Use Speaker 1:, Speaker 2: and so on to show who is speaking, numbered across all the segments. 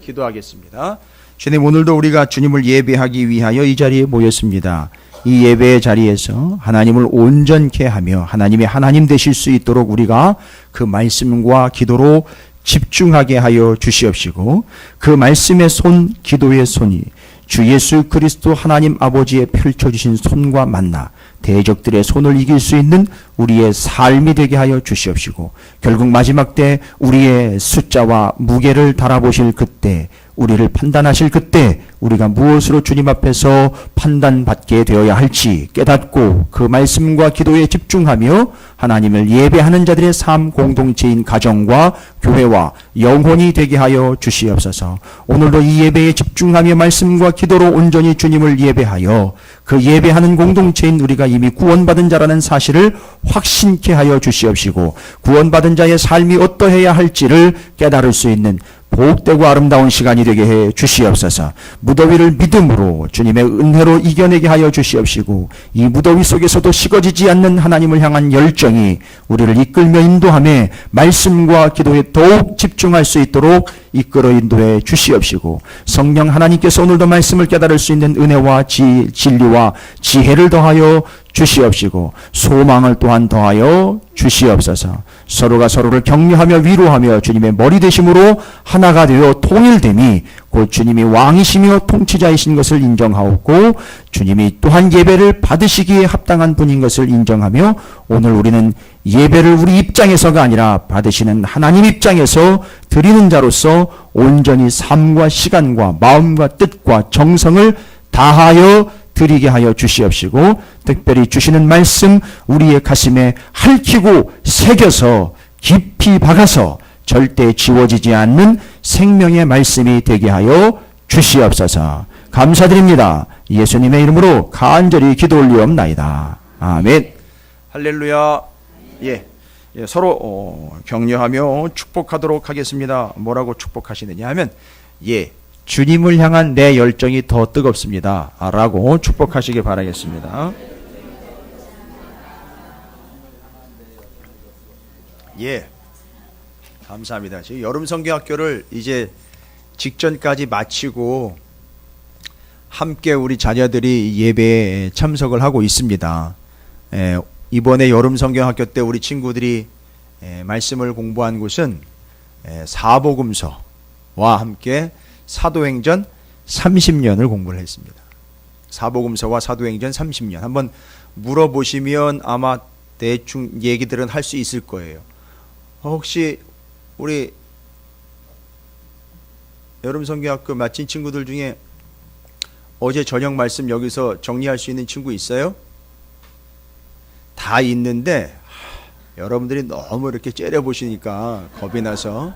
Speaker 1: 기도하겠습니다. 주님, 오늘도 우리가 주님을 예배하기 위하여 이 자리에 모였습니다. 이 예배의 자리에서 하나님을 온전케 하며 하나님이 하나님 되실 수 있도록 우리가 그 말씀과 기도로 집중하게 하여 주시옵시고, 그 말씀의 손, 기도의 손이 주 예수 그리스도 하나님 아버지의 펼쳐주신 손과 만나 대적들의 손을 이길 수 있는 우리의 삶이 되게 하여 주시옵시고, 결국 마지막 때 우리의 숫자와 무게를 달아보실 그때, 우리를 판단하실 그때 우리가 무엇으로 주님 앞에서 판단받게 되어야 할지 깨닫고 그 말씀과 기도에 집중하며 하나님을 예배하는 자들의 삶 공동체인 가정과 교회와 영혼이 되게 하여 주시옵소서. 오늘도 이 예배에 집중하며 말씀과 기도로 온전히 주님을 예배하여 그 예배하는 공동체인 우리가 이미 구원받은 자라는 사실을 확신케 하여 주시옵시고, 구원받은 자의 삶이 어떠해야 할지를 깨달을 수 있는 복되고 아름다운 시간이 되게 해 주시옵소서. 무더위를 믿음으로 주님의 은혜로 이겨내게 하여 주시옵시고, 이 무더위 속에서도 식어지지 않는 하나님을 향한 열정이 우리를 이끌며 인도하며 말씀과 기도에 더욱 집중할 수 있도록 이끌어 인도해 주시옵시고, 성령 하나님께서 오늘도 말씀을 깨달을 수 있는 은혜와 진리와 지혜를 더하여 주시옵시고, 소망을 또한 더하여 주시옵소서. 서로가 서로를 격려하며 위로하며 주님의 머리 되심으로 하나가 되어 통일됨이 곧 주님이 왕이시며 통치자이신 것을 인정하옵고, 주님이 또한 예배를 받으시기에 합당한 분인 것을 인정하며, 오늘 우리는 예배를 우리 입장에서가 아니라 받으시는 하나님 입장에서 드리는 자로서 온전히 삶과 시간과 마음과 뜻과 정성을 다하여 드리게 하여 주시옵시고, 특별히 주시는 말씀 우리의 가슴에 핥히고 새겨서 깊이 박아서 절대 지워지지 않는 생명의 말씀이 되게 하여 주시옵소서. 감사드립니다. 예수님의 이름으로 간절히 기도 올리옵나이다. 아멘. 할렐루야. 서로 격려하며 축복하도록 하겠습니다. 뭐라고 축복하시느냐 하면, 주님을 향한 내 열정이 더 뜨겁습니다 라고 축복하시기 바라겠습니다. 감사합니다. 지금 여름 성경학교를 이제 직전까지 마치고 함께 우리 자녀들이 예배에 참석을 하고 있습니다. 이번에 여름 성경학교 때 우리 친구들이 말씀을 공부한 곳은 사복음서와 함께 사도행전 30년을 공부를 했습니다. 사복음서와 사도행전 30년. 한번 물어보시면 아마 대충 얘기들은 할 수 있을 거예요. 혹시 우리 여름성경학교 마친 친구들 중에 어제 저녁 말씀 여기서 정리할 수 있는 친구 있어요? 다 있는데 여러분들이 너무 이렇게 째려보시니까 겁이 나서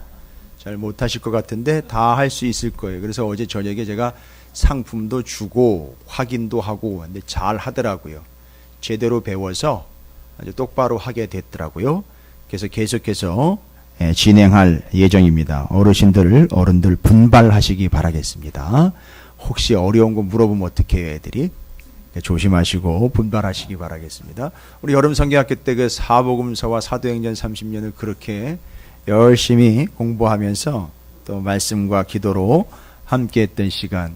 Speaker 1: 잘 못하실 것 같은데 다 할 수 있을 거예요. 그래서 어제 저녁에 제가 상품도 주고 확인도 하고 근데 잘 하더라고요. 제대로 배워서 아주 똑바로 하게 됐더라고요. 그래서 계속해서 진행할 예정입니다. 어른들 분발하시기 바라겠습니다. 혹시 어려운 거 물어보면 어떻게 해요, 애들이? 조심하시고 분발하시기 바라겠습니다. 우리 여름 성경학교 때 그 사복음서와 사도행전 30년을 그렇게 열심히 공부하면서 또 말씀과 기도로 함께 했던 시간,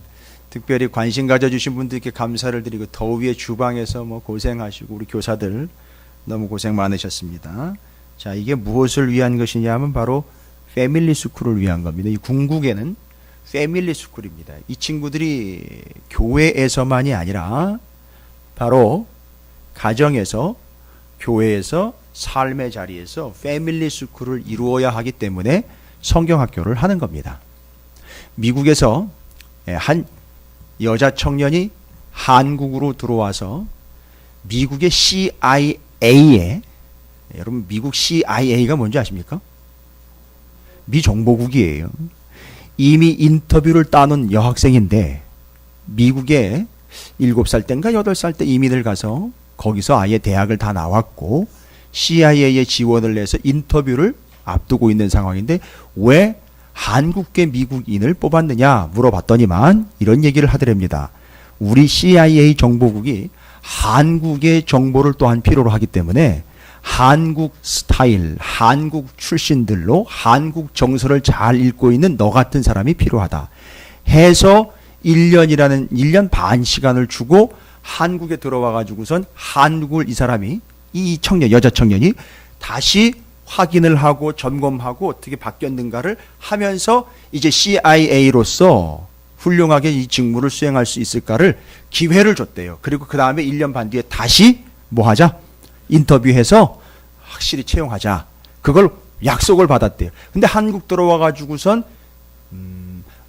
Speaker 1: 특별히 관심 가져주신 분들께 감사를 드리고, 더위의 주방에서 고생하시고 우리 교사들 너무 고생 많으셨습니다. 자, 이게 무엇을 위한 것이냐 하면 바로 패밀리 스쿨을 위한 겁니다. 이 궁극에는 패밀리 스쿨입니다. 이 친구들이 교회에서만이 아니라 바로 가정에서, 교회에서, 삶의 자리에서 패밀리 스쿨을 이루어야 하기 때문에 성경학교를 하는 겁니다. 미국에서 한 여자 청년이 한국으로 들어와서 미국의 CIA에, 여러분 미국 CIA가 뭔지 아십니까? 미 정보국이에요. 이미 인터뷰를 따놓은 여학생인데 미국에 7살 때인가 8살 때 이민을 가서 거기서 아예 대학을 다 나왔고 CIA에 지원을 해서 인터뷰를 앞두고 있는 상황인데 왜 한국계 미국인을 뽑았느냐 물어봤더니만 이런 얘기를 하더랍니다. 우리 CIA 정보국이 한국의 정보를 또한 필요로 하기 때문에 한국 스타일, 한국 출신들로 한국 정서를 잘 읽고 있는 너 같은 사람이 필요하다 해서 1년 반 시간을 주고 한국에 들어와 가지고선 한국을 이 사람이, 이 청년, 여자 청년이 다시 확인을 하고 점검하고 어떻게 바뀌었는가를 하면서 이제 CIA로서 훌륭하게 이 직무를 수행할 수 있을까를 기회를 줬대요. 그리고 그 다음에 1년 반 뒤에 다시 뭐 하자? 인터뷰해서 확실히 채용하자. 그걸 약속을 받았대요. 근데 한국 들어와 가지고선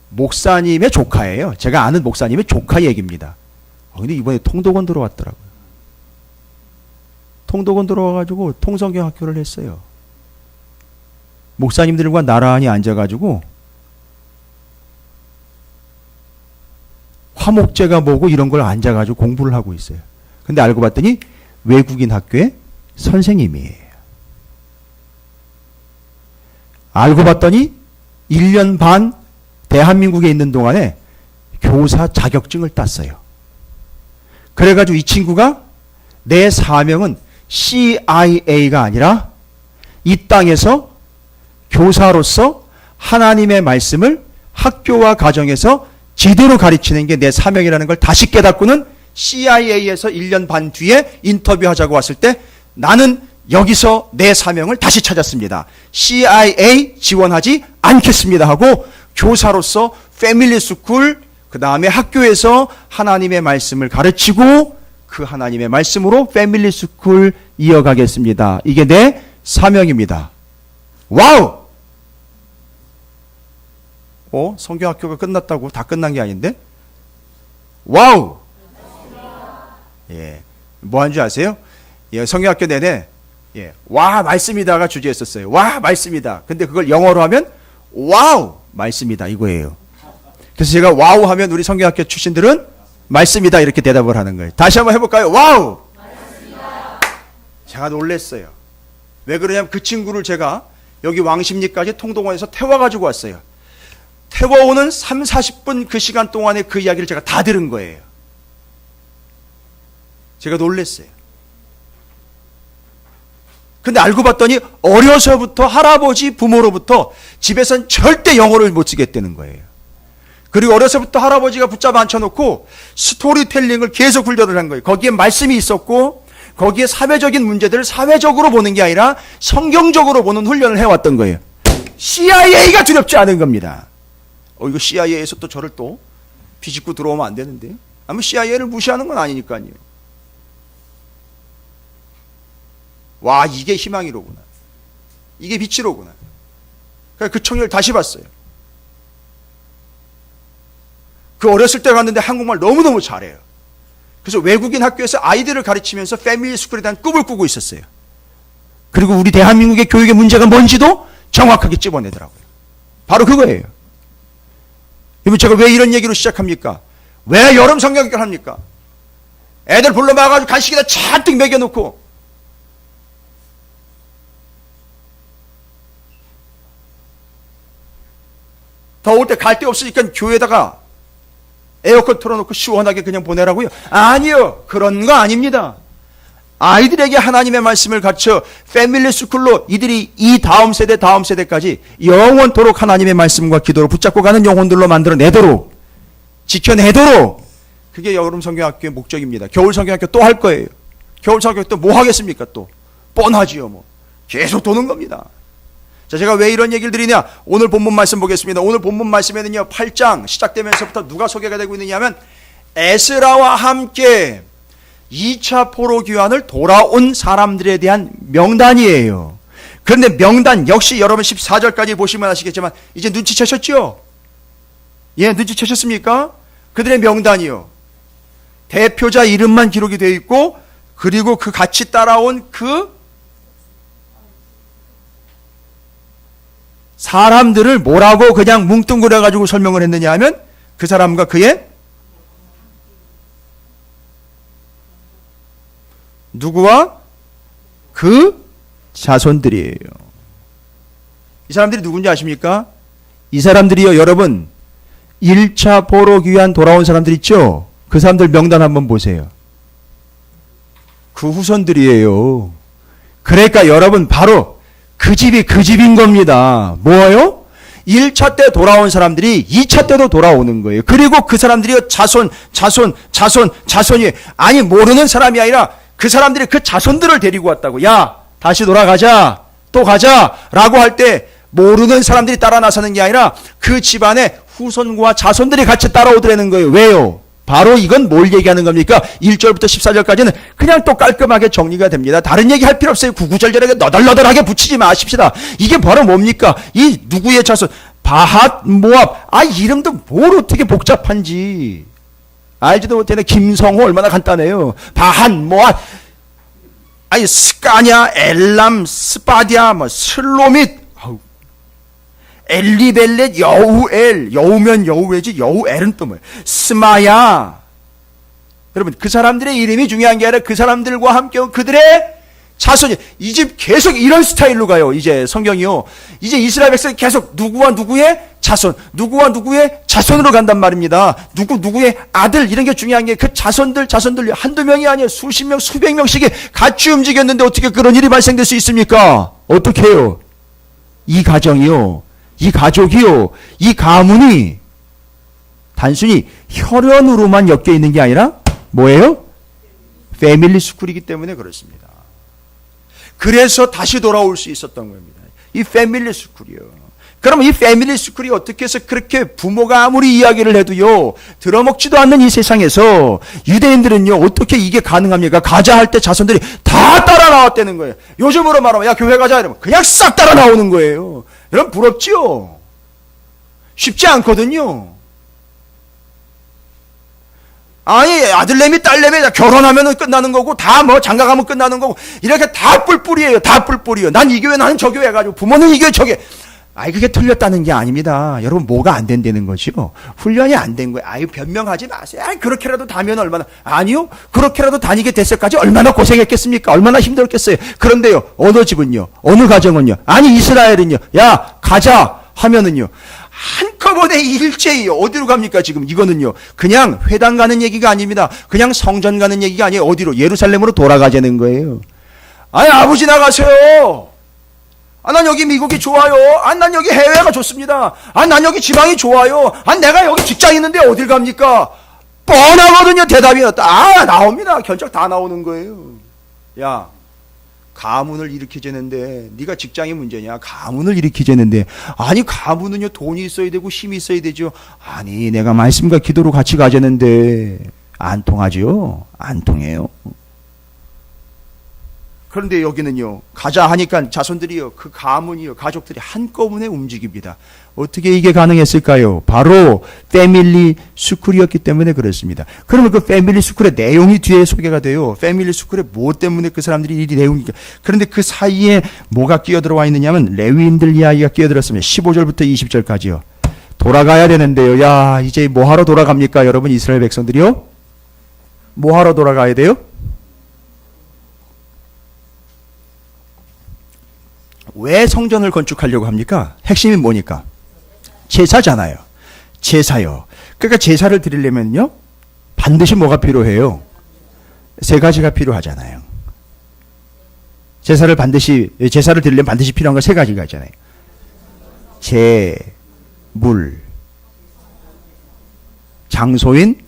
Speaker 1: 목사님의 조카예요. 제가 아는 목사님의 조카 얘기입니다. 근데 이번에 통독원 들어왔더라고요. 통독원 들어와가지고 통성경 학교를 했어요. 목사님들과 나란히 앉아가지고 화목제가 뭐고 이런 걸 앉아가지고 공부를 하고 있어요. 근데 알고 봤더니 외국인 학교의 선생님이에요. 알고 봤더니 1년 반 대한민국에 있는 동안에 교사 자격증을 땄어요. 그래가지고 이 친구가 내 사명은 CIA가 아니라 이 땅에서 교사로서 하나님의 말씀을 학교와 가정에서 제대로 가르치는 게 내 사명이라는 걸 다시 깨닫고는 CIA에서 1년 반 뒤에 인터뷰하자고 왔을 때 나는 여기서 내 사명을 다시 찾았습니다. CIA 지원하지 않겠습니다 하고 교사로서 패밀리 스쿨, 그 다음에 학교에서 하나님의 말씀을 가르치고 그 하나님의 말씀으로 패밀리 스쿨 이어가겠습니다. 이게 내 사명입니다. 와우! 성경학교가 끝났다고 다 끝난 게 아닌데? 와우! 예. 뭐 한 줄 아세요? 예, 성경학교 내내 와, 말씀이다가 주제였었어요. 와, 말씀이다. 근데 그걸 영어로 하면 와우! 말씀이다. 이거예요. 그래서 제가 와우 하면 우리 성경학교 출신들은 말씀이다. 이렇게 대답을 하는 거예요. 다시 한번 해볼까요? 와우! 말씀이다. 제가 놀랬어요. 왜 그러냐면 그 친구를 제가 여기 왕십리까지 통동원에서 태워가지고 왔어요. 태워오는 3, 40분 그 시간 동안에 그 이야기를 제가 다 들은 거예요. 제가 놀랬어요. 근데 알고 봤더니 어려서부터 할아버지 부모로부터 집에선 절대 영어를 못 쓰겠다는 거예요. 그리고 어려서부터 할아버지가 붙잡아 앉혀놓고 스토리텔링을 계속 훈련을 한 거예요. 거기에 말씀이 있었고 거기에 사회적인 문제들을 사회적으로 보는 게 아니라 성경적으로 보는 훈련을 해왔던 거예요. CIA가 두렵지 않은 겁니다. 이거 CIA에서 또 저를 또 비집고 들어오면 안 되는데. 아마 CIA를 무시하는 건 아니니까요. 와, 이게 희망이로구나. 이게 빛이로구나. 그 청년을 다시 봤어요. 그 어렸을 때 갔는데 한국말 너무너무 잘해요. 그래서 외국인 학교에서 아이들을 가르치면서 패밀리 스쿨에 대한 꿈을 꾸고 있었어요. 그리고 우리 대한민국의 교육의 문제가 뭔지도 정확하게 찝어내더라고요. 바로 그거예요. 여러분, 제가 왜 이런 얘기로 시작합니까? 왜 여름 성경학교를 합니까? 애들 불러 모아가지고 간식에다 잔뜩 먹여놓고 더울 때 갈 데 없으니까 교회에다가 에어컨 틀어놓고 시원하게 그냥 보내라고요? 아니요. 그런 거 아닙니다. 아이들에게 하나님의 말씀을 가르쳐 패밀리 스쿨로 이들이 이 다음 세대까지 영원토록 하나님의 말씀과 기도로 붙잡고 가는 영혼들로 만들어내도록, 지켜내도록, 그게 여름 성경학교의 목적입니다. 겨울 성경학교 또 할 거예요. 겨울 성경학교 또 뭐 하겠습니까? 또 뻔하지요. 뭐 계속 도는 겁니다. 자, 제가 왜 이런 얘기를 드리냐? 오늘 본문 말씀 보겠습니다. 오늘 본문 말씀에는요, 8장 시작되면서부터 누가 소개가 되고 있느냐 하면 에스라와 함께 2차 포로 귀환을 돌아온 사람들에 대한 명단이에요. 그런데 명단 역시 여러분 14절까지 보시면 아시겠지만 이제 눈치채셨죠? 예, 눈치채셨습니까? 그들의 명단이요. 대표자 이름만 기록이 되어 있고 그리고 그 같이 따라온 그 사람들을 뭐라고 그냥 뭉뚱그려가지고 설명을 했느냐 하면 그 사람과 그의 누구와 그 자손들이에요. 이 사람들이 누군지 아십니까? 이 사람들이요, 여러분 1차 포로 귀환 돌아온 사람들 있죠? 그 사람들 명단 한번 보세요. 그 후손들이에요. 그러니까 여러분 바로 그 집이 그 집인 겁니다. 뭐요? 1차 때 돌아온 사람들이 2차 때도 돌아오는 거예요. 그리고 그 사람들이 자손이 아니 모르는 사람이 아니라 그 사람들이 그 자손들을 데리고 왔다고. 야 다시 돌아가자 또 가자 라고 할 때 모르는 사람들이 따라 나서는 게 아니라 그 집안의 후손과 자손들이 같이 따라오더라는 거예요. 왜요? 바로 이건 뭘 얘기하는 겁니까? 1절부터 14절까지는 그냥 또 깔끔하게 정리가 됩니다. 다른 얘기 할 필요 없어요. 구구절절하게 너덜너덜하게 붙이지 마십시다. 이게 바로 뭡니까? 이 누구의 자손? 바핫, 모압. 이름도 뭘 어떻게 복잡한지. 알지도 못하네. 김성호 얼마나 간단해요. 바핫, 모압. 스까냐, 엘람, 스파디아, 슬로밋. 엘리벨렛, 여우엘, 여우면 여우회지, 여우엘은 또 뭐예요? 스마야. 여러분, 그 사람들의 이름이 중요한 게 아니라 그 사람들과 함께 온 그들의 자손이, 이 집 계속 이런 스타일로 가요. 이제 성경이요. 이제 이스라엘 백성이 계속 누구와 누구의 자손, 누구와 누구의 자손으로 간단 말입니다. 누구의 아들, 이런 게 중요한 게 그 자손들, 한두 명이 아니에요. 수십 명, 수백 명씩이 같이 움직였는데 어떻게 그런 일이 발생될 수 있습니까? 어떻게 해요? 이 가정이요. 이 가족이요, 이 가문이 단순히 혈연으로만 엮여 있는 게 아니라 뭐예요? 패밀리 스쿨이기 때문에 그렇습니다. 그래서 다시 돌아올 수 있었던 겁니다. 이 패밀리 스쿨이요. 그러면 이 패밀리 스쿨이 어떻게 해서 그렇게 부모가 아무리 이야기를 해도요 들어먹지도 않는 이 세상에서 유대인들은요 어떻게 이게 가능합니까? 가자 할 때 자손들이 다 따라 나왔다는 거예요. 요즘으로 말하면 야 교회 가자 이러면 그냥 싹 따라 나오는 거예요. 여러분 부럽지요? 쉽지 않거든요. 아들내미 딸내미 결혼하면 끝나는 거고 다 장가가면 끝나는 거고 이렇게 다 뿔뿔이에요. 다 뿔뿔이요. 난 이 교회 나는 저 교회 해가지고 부모는 이 교회 저 교회. 그게 틀렸다는 게 아닙니다. 여러분 뭐가 안 된다는 거죠? 훈련이 안 된 거예요. 변명하지 마세요. 그렇게라도 다면 얼마나. 아니요. 그렇게라도 다니게 됐을까지 얼마나 고생했겠습니까? 얼마나 힘들었겠어요. 그런데요. 어느 집은요. 어느 가정은요. 이스라엘은요. 야 가자 하면은요. 한꺼번에 일제히 어디로 갑니까 지금? 이거는요. 그냥 회당 가는 얘기가 아닙니다. 그냥 성전 가는 얘기가 아니에요. 어디로? 예루살렘으로 돌아가자는 거예요. 아버지 나가세요. 난 여기 미국이 좋아요. 난 여기 해외가 좋습니다. 난 여기 지방이 좋아요. 내가 여기 직장 있는데 어딜 갑니까? 뻔하거든요. 대답이 나옵니다. 견적 다 나오는 거예요. 야, 가문을 일으키자는데 네가 직장이 문제냐? 가문을 일으키자는데 가문은요 돈이 있어야 되고 힘이 있어야 되죠. 내가 말씀과 기도로 같이 가자는데 안 통하죠. 안 통해요. 그런데 여기는요 가자 하니까 자손들이요 그 가문이요 가족들이 한꺼번에 움직입니다. 어떻게 이게 가능했을까요? 바로 패밀리 스쿨이었기 때문에 그렇습니다. 그러면 그 패밀리 스쿨의 내용이 뒤에 소개가 돼요. 패밀리 스쿨의 뭐 때문에 그 사람들이 이 내용이. 그런데 그 사이에 뭐가 끼어들어와 있느냐면 레위인들 이야기가 끼어들었습니다. 15절부터 20절까지요. 돌아가야 되는데요. 야 이제 뭐하러 돌아갑니까 여러분? 이스라엘 백성들이요? 뭐하러 돌아가야 돼요? 왜 성전을 건축하려고 합니까? 핵심이 뭐니까? 제사잖아요. 제사요. 그러니까 제사를 드리려면요 반드시 뭐가 필요해요? 세 가지가 필요하잖아요. 제사를 드리려면 반드시 필요한 거 세 가지가 있잖아요. 제, 물, 장소인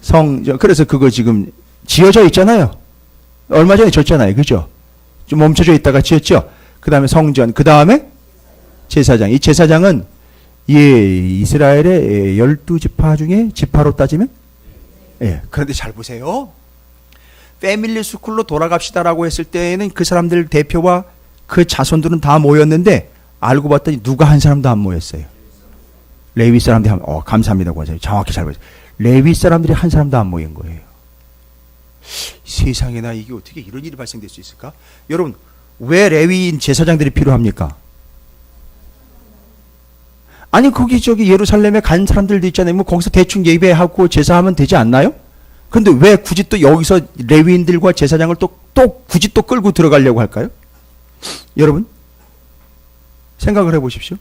Speaker 1: 성전. 그래서 그거 지금 지어져 있잖아요. 얼마 전에 졌잖아요. 그죠? 좀 멈춰져 있다가 지었죠? 그 다음에 성전, 그 다음에 제사장. 이 제사장은 이스라엘의 12지파 중에 지파로 따지면 그런데 잘 보세요. 패밀리 스쿨로 돌아갑시다라고 했을 때에는 그 사람들 대표와 그 자손들은 다 모였는데 알고 봤더니 누가 한 사람도 안 모였어요. 레위 사람들이 감사합니다. 정확히 잘 보세요. 레위 사람들이 한 사람도 안 모인 거예요. 세상에나 이게 어떻게 이런 일이 발생될 수 있을까? 여러분 왜 레위인 제사장들이 필요합니까? 거기 예루살렘에 간 사람들도 있잖아요. 거기서 대충 예배하고 제사하면 되지 않나요? 근데 왜 굳이 또 여기서 레위인들과 제사장을 또 굳이 또 끌고 들어가려고 할까요? 여러분 생각을 해보십시오.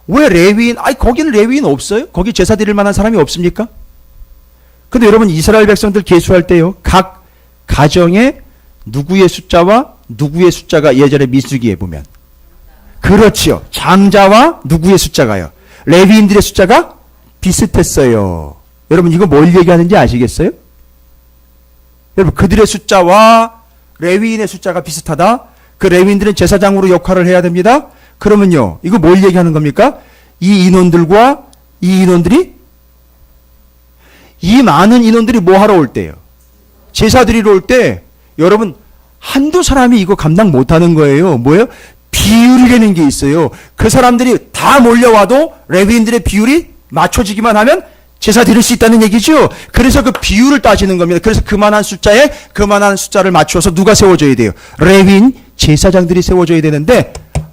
Speaker 1: 왜 레위인? 거기는 레위인 없어요? 거기 제사 드릴 만한 사람이 없습니까? 근데 여러분 이스라엘 백성들 계수할 때요 각 가정에 누구의 숫자와 누구의 숫자가 예전에 민수기에 보면? 그렇지요. 장자와 누구의 숫자가요? 레위인들의 숫자가 비슷했어요. 여러분 이거 뭘 얘기하는지 아시겠어요? 여러분 그들의 숫자와 레위인의 숫자가 비슷하다. 그 레위인들은 제사장으로 역할을 해야 됩니다. 그러면요 이거 뭘 얘기하는 겁니까? 이 인원들과 이 인원들이 이 많은 인원들이 뭐 하러 올 때요? 제사 드리러 올 때 여러분 한두 사람이 이거 감당 못하는 거예요. 뭐예요? 비율이라는 게 있어요. 그 사람들이 다 몰려와도 레위인들의 비율이 맞춰지기만 하면 제사 드릴 수 있다는 얘기죠. 그래서 그 비율을 따지는 겁니다. 그래서 그만한 숫자에 그만한 숫자를 맞춰서 누가 세워줘야 돼요? 레위인 제사장들이 세워줘야 되는데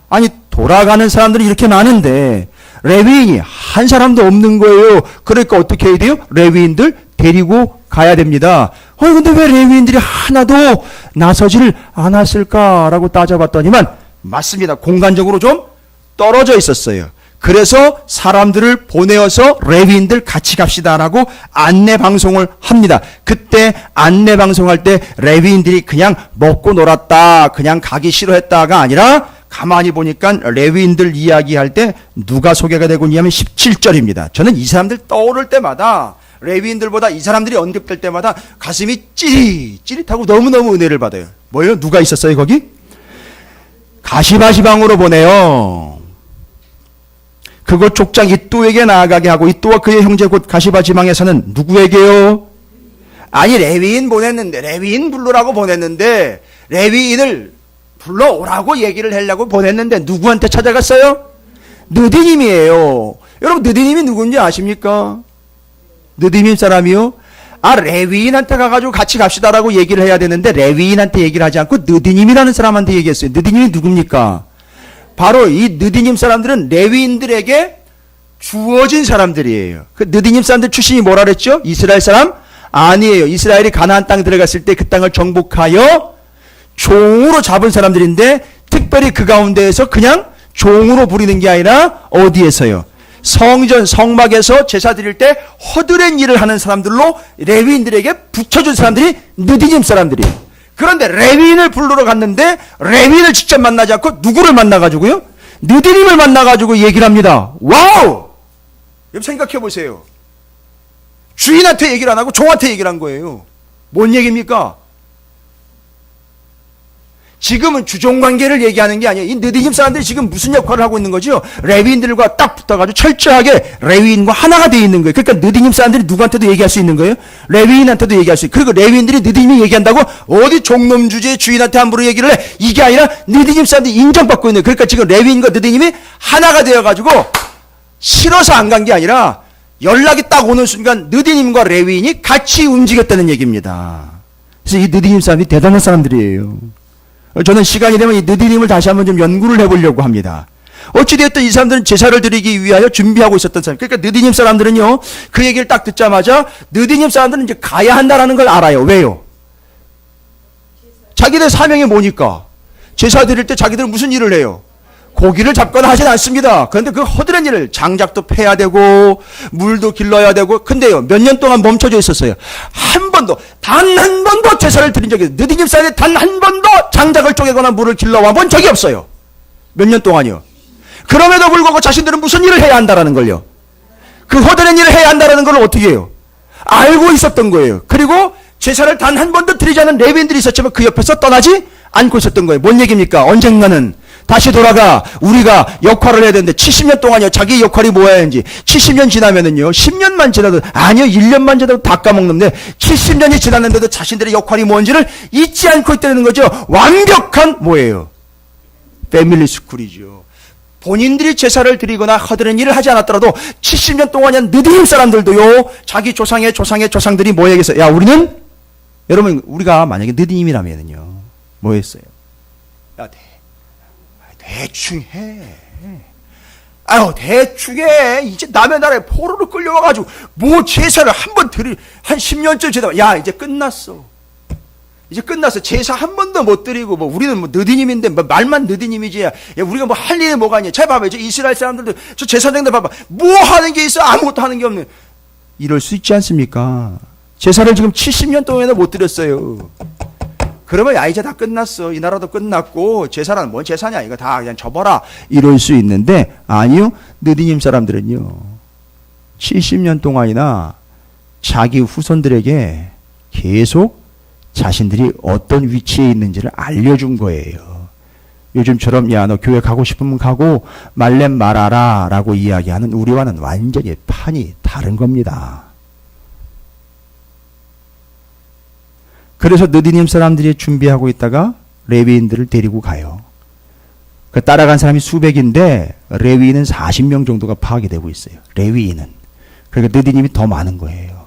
Speaker 1: 아니 돌아가는 사람들이 이렇게 많은데 레위인이 한 사람도 없는 거예요. 그러니까 어떻게 해야 돼요? 레위인들 데리고 가야 됩니다. 근데 왜 레위인들이 하나도 나서지를 않았을까라고 따져봤더니만 맞습니다. 공간적으로 좀 떨어져 있었어요. 그래서 사람들을 보내어서 레위인들 같이 갑시다라고 안내 방송을 합니다. 그때 안내 방송할 때 레위인들이 그냥 먹고 놀았다, 그냥 가기 싫어했다가 아니라 가만히 보니까 레위인들 이야기할 때 누가 소개가 되고 있냐면 17절입니다. 저는 이 사람들 떠오를 때마다 레위인들보다 이 사람들이 언급될 때마다 가슴이 찌릿찌릿하고 너무너무 은혜를 받아요. 뭐예요? 누가 있었어요 거기? 가시바 지방으로 보내요. 그곳 족장 이또에게 나아가게 하고 이또와 그의 형제 곧 가시바 지방에서는 누구에게요? 아니 레위인 보냈는데 레위인 부르라고 보냈는데 레위인을 불러오라고 얘기를 하려고 보냈는데 누구한테 찾아갔어요? 느디님이에요. 여러분 느디님이 누군지 아십니까? 느디님 사람이요? 레위인한테 가가지고 같이 갑시다라고 얘기를 해야 되는데 레위인한테 얘기를 하지 않고 느디님이라는 사람한테 얘기했어요. 느디님이 누굽니까? 바로 이 느디님 사람들은 레위인들에게 주어진 사람들이에요. 그 느디님 사람들 출신이 뭐라 그랬죠? 이스라엘 사람? 아니에요. 이스라엘이 가나안 땅 들어갔을 때 그 땅을 정복하여 종으로 잡은 사람들인데 특별히 그 가운데에서 그냥 종으로 부리는 게 아니라 어디에서요? 성전 성막에서 제사 드릴 때 허드렛 일을 하는 사람들로 레위인들에게 붙여준 사람들이 느디님 사람들이에요. 그런데 레위인을 부르러 갔는데 레위인을 직접 만나지 않고 누구를 만나가지고요? 느디님을 만나가지고 얘기를 합니다. 와우! 여러분 생각해 보세요. 주인한테 얘기를 안 하고 종한테 얘기를 한 거예요. 뭔 얘기입니까? 지금은 주종관계를 얘기하는 게 아니에요. 이 느디님 사람들이 지금 무슨 역할을 하고 있는 거죠? 레위인들과 딱 붙어가지고 철저하게 레위인과 하나가 되어 있는 거예요. 그러니까 느디님 사람들이 누구한테도 얘기할 수 있는 거예요? 레위인한테도 얘기할 수 있고, 그리고 레위인들이 느디님이 얘기한다고 어디 종놈 주제에 주인한테 함부로 얘기를 해? 이게 아니라 느디님 사람들이 인정받고 있는 거예요. 그러니까 지금 레위인과 느디님이 하나가 되어가지고 싫어서 안 간 게 아니라 연락이 딱 오는 순간 느디님과 레위인이 같이 움직였다는 얘기입니다. 그래서 이 느디님 사람이 대단한 사람들이에요. 저는 시간이 되면 이 느디님을 다시 한번 좀 연구를 해보려고 합니다. 어찌되었든 이 사람들은 제사를 드리기 위하여 준비하고 있었던 사람. 그러니까 느디님 사람들은요, 그 얘기를 딱 듣자마자 느디님 사람들은 이제 가야 한다라는 걸 알아요. 왜요? 자기들 사명이 뭐니까? 제사 드릴 때 자기들은 무슨 일을 해요? 고기를 잡거나 하진 않습니다. 그런데 그 허드렛 일을 장작도 패야 되고 물도 길러야 되고, 근데요 몇 년 동안 멈춰져 있었어요. 한 번도, 단 한 번도 제사를 드린 적이 없어요. 느디님 사이에 단 한 번도 장작을 쪼개거나 물을 길러와 본 적이 없어요. 몇 년 동안요. 그럼에도 불구하고 자신들은 무슨 일을 해야 한다라는 걸요. 그 허드렛 일을 해야 한다라는 걸 어떻게 해요? 알고 있었던 거예요. 그리고 제사를 단 한 번도 드리지 않은 레위인들이 있었지만 그 옆에서 떠나지 않고 있었던 거예요. 뭔 얘기입니까? 언젠가는 다시 돌아가 우리가 역할을 해야 되는데 70년 동안요 자기 역할이 뭐였는지 70년 지나면은요 10년만 지나도 아니요 1년만 지나도 다 까먹는데 70년이 지났는데도 자신들의 역할이 뭔지를 잊지 않고 있다는 거죠. 완벽한 뭐예요? 패밀리 스쿨이죠. 본인들이 제사를 드리거나 허드렛 일을 하지 않았더라도 70년 동안의 느디님 사람들도요 자기 조상의 조상들이 뭐 얘기했어요? 야 우리는 여러분 우리가 만약에 느디님이라면은요 뭐 했어요? 야 대충 해. 대충 해. 이제 남의 나라에 포로로 끌려와가지고, 뭐 제사를 한 번 한 10년쯤 지나면, 야, 이제 끝났어. 이제 끝났어. 제사 한 번도 못 드리고, 뭐, 우리는 뭐, 느디님인데, 뭐 말만 느디님이지. 야, 우리가 뭐 할 일이 뭐가 있냐. 잘 봐봐요. 저 이스라엘 사람들도, 저 제사장들 봐봐. 뭐 하는 게 있어? 아무것도 하는 게 없는. 이럴 수 있지 않습니까? 제사를 지금 70년 동안이나 못 드렸어요. 그러면 야 이제 다 끝났어. 이 나라도 끝났고 제사는 뭔 제사냐. 이거 다 그냥 접어라. 이럴 수 있는데 아니요. 느디님 사람들은요. 70년 동안이나 자기 후손들에게 계속 자신들이 어떤 위치에 있는지를 알려준 거예요. 요즘처럼 야 너 교회 가고 싶으면 가고 말렘 말아라 라고 이야기하는 우리와는 완전히 판이 다른 겁니다. 그래서 느디님 사람들이 준비하고 있다가 레위인들을 데리고 가요. 그 따라간 사람이 수백인데 레위인은 40명 정도가 파악이 되고 있어요. 레위인은. 그러니까 느디님이 더 많은 거예요.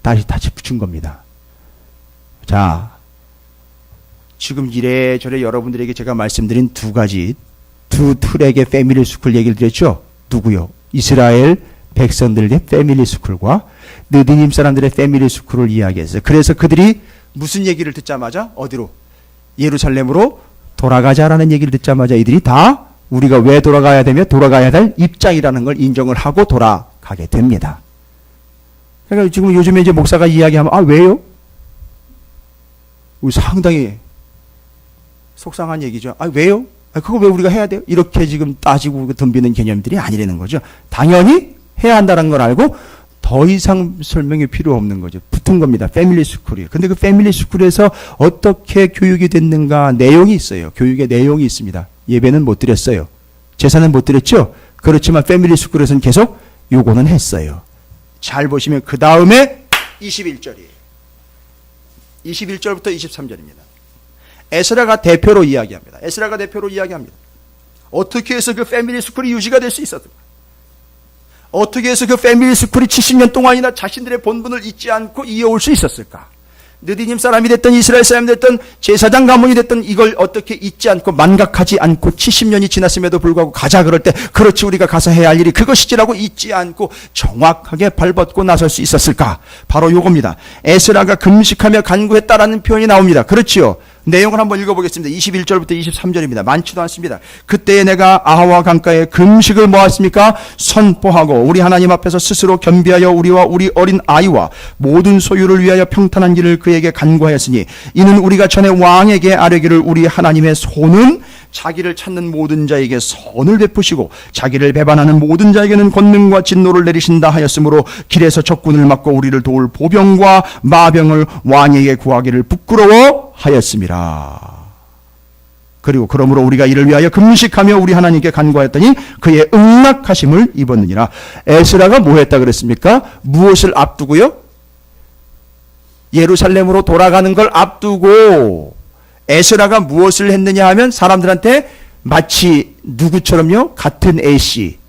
Speaker 1: 다시 붙인 겁니다. 자, 지금 이래저래 여러분들에게 제가 말씀드린 두 틀에게 패밀리 스쿨 얘기를 드렸죠. 누구요? 이스라엘 백성들의 패밀리 스쿨과 느디님 사람들의 패밀리 스쿨을 이야기했어요. 그래서 그들이 무슨 얘기를 듣자마자 어디로? 예루살렘으로 돌아가자라는 얘기를 듣자마자 이들이 다 우리가 왜 돌아가야 되며 돌아가야 될 입장이라는 걸 인정을 하고 돌아가게 됩니다. 그러니까 지금 요즘에 이제 목사가 이야기하면 아 왜요? 상당히 속상한 얘기죠. 아 왜요? 그거 왜 우리가 해야 돼요? 이렇게 지금 따지고 덤비는 개념들이 아니라는 거죠. 당연히 해야 한다는 걸 알고 더 이상 설명이 필요 없는 거죠. 붙은 겁니다. 패밀리 스쿨이에요. 근데 그 패밀리 스쿨에서 어떻게 교육이 됐는가 내용이 있어요. 교육의 내용이 있습니다. 예배는 못 드렸어요. 제사는 못 드렸죠? 그렇지만 패밀리 스쿨에서는 계속 요거는 했어요. 잘 보시면 그 다음에 21절이에요. 21절부터 23절입니다. 에스라가 대표로 이야기합니다. 에스라가 대표로 이야기합니다. 어떻게 해서 그 패밀리 스쿨이 유지가 될 수 있었을까? 어떻게 해서 그 패밀리 스쿨이 70년 동안이나 자신들의 본분을 잊지 않고 이어올 수 있었을까? 느디님 사람이 됐든 이스라엘 사람이 됐든 제사장 가문이 됐든 이걸 어떻게 잊지 않고 만각하지 않고 70년이 지났음에도 불구하고 가자 그럴 때 그렇지 우리가 가서 해야 할 일이 그것이지라고 잊지 않고 정확하게 발벗고 나설 수 있었을까? 바로 요겁니다. 에스라가 금식하며 간구했다라는 표현이 나옵니다. 그렇지요. 내용을 한번 읽어보겠습니다. 21절부터 23절입니다. 많지도 않습니다. 그때에 내가 아하와 강가에 금식을 모았습니까? 선포하고 우리 하나님 앞에서 스스로 겸비하여 우리와 우리 어린 아이와 모든 소유를 위하여 평탄한 길을 그에게 간구하였으니 이는 우리가 전에 왕에게 아뢰기를 우리 하나님의 손은 자기를 찾는 모든 자에게 선을 베푸시고 자기를 배반하는 모든 자에게는 권능과 진노를 내리신다 하였으므로 길에서 적군을 막고 우리를 도울 보병과 마병을 왕에게 구하기를 부끄러워하였습니다. 그리고 그러므로 우리가 이를 위하여 금식하며 우리 하나님께 간구하였더니 그의 응낙하심을 입었느니라. 에스라가 뭐 했다 그랬습니까? 무엇을 앞두고요? 예루살렘으로 돌아가는 걸 앞두고 에스라가 무엇을 했느냐 하면 사람들한테 마치 누구처럼요? 같은 애씨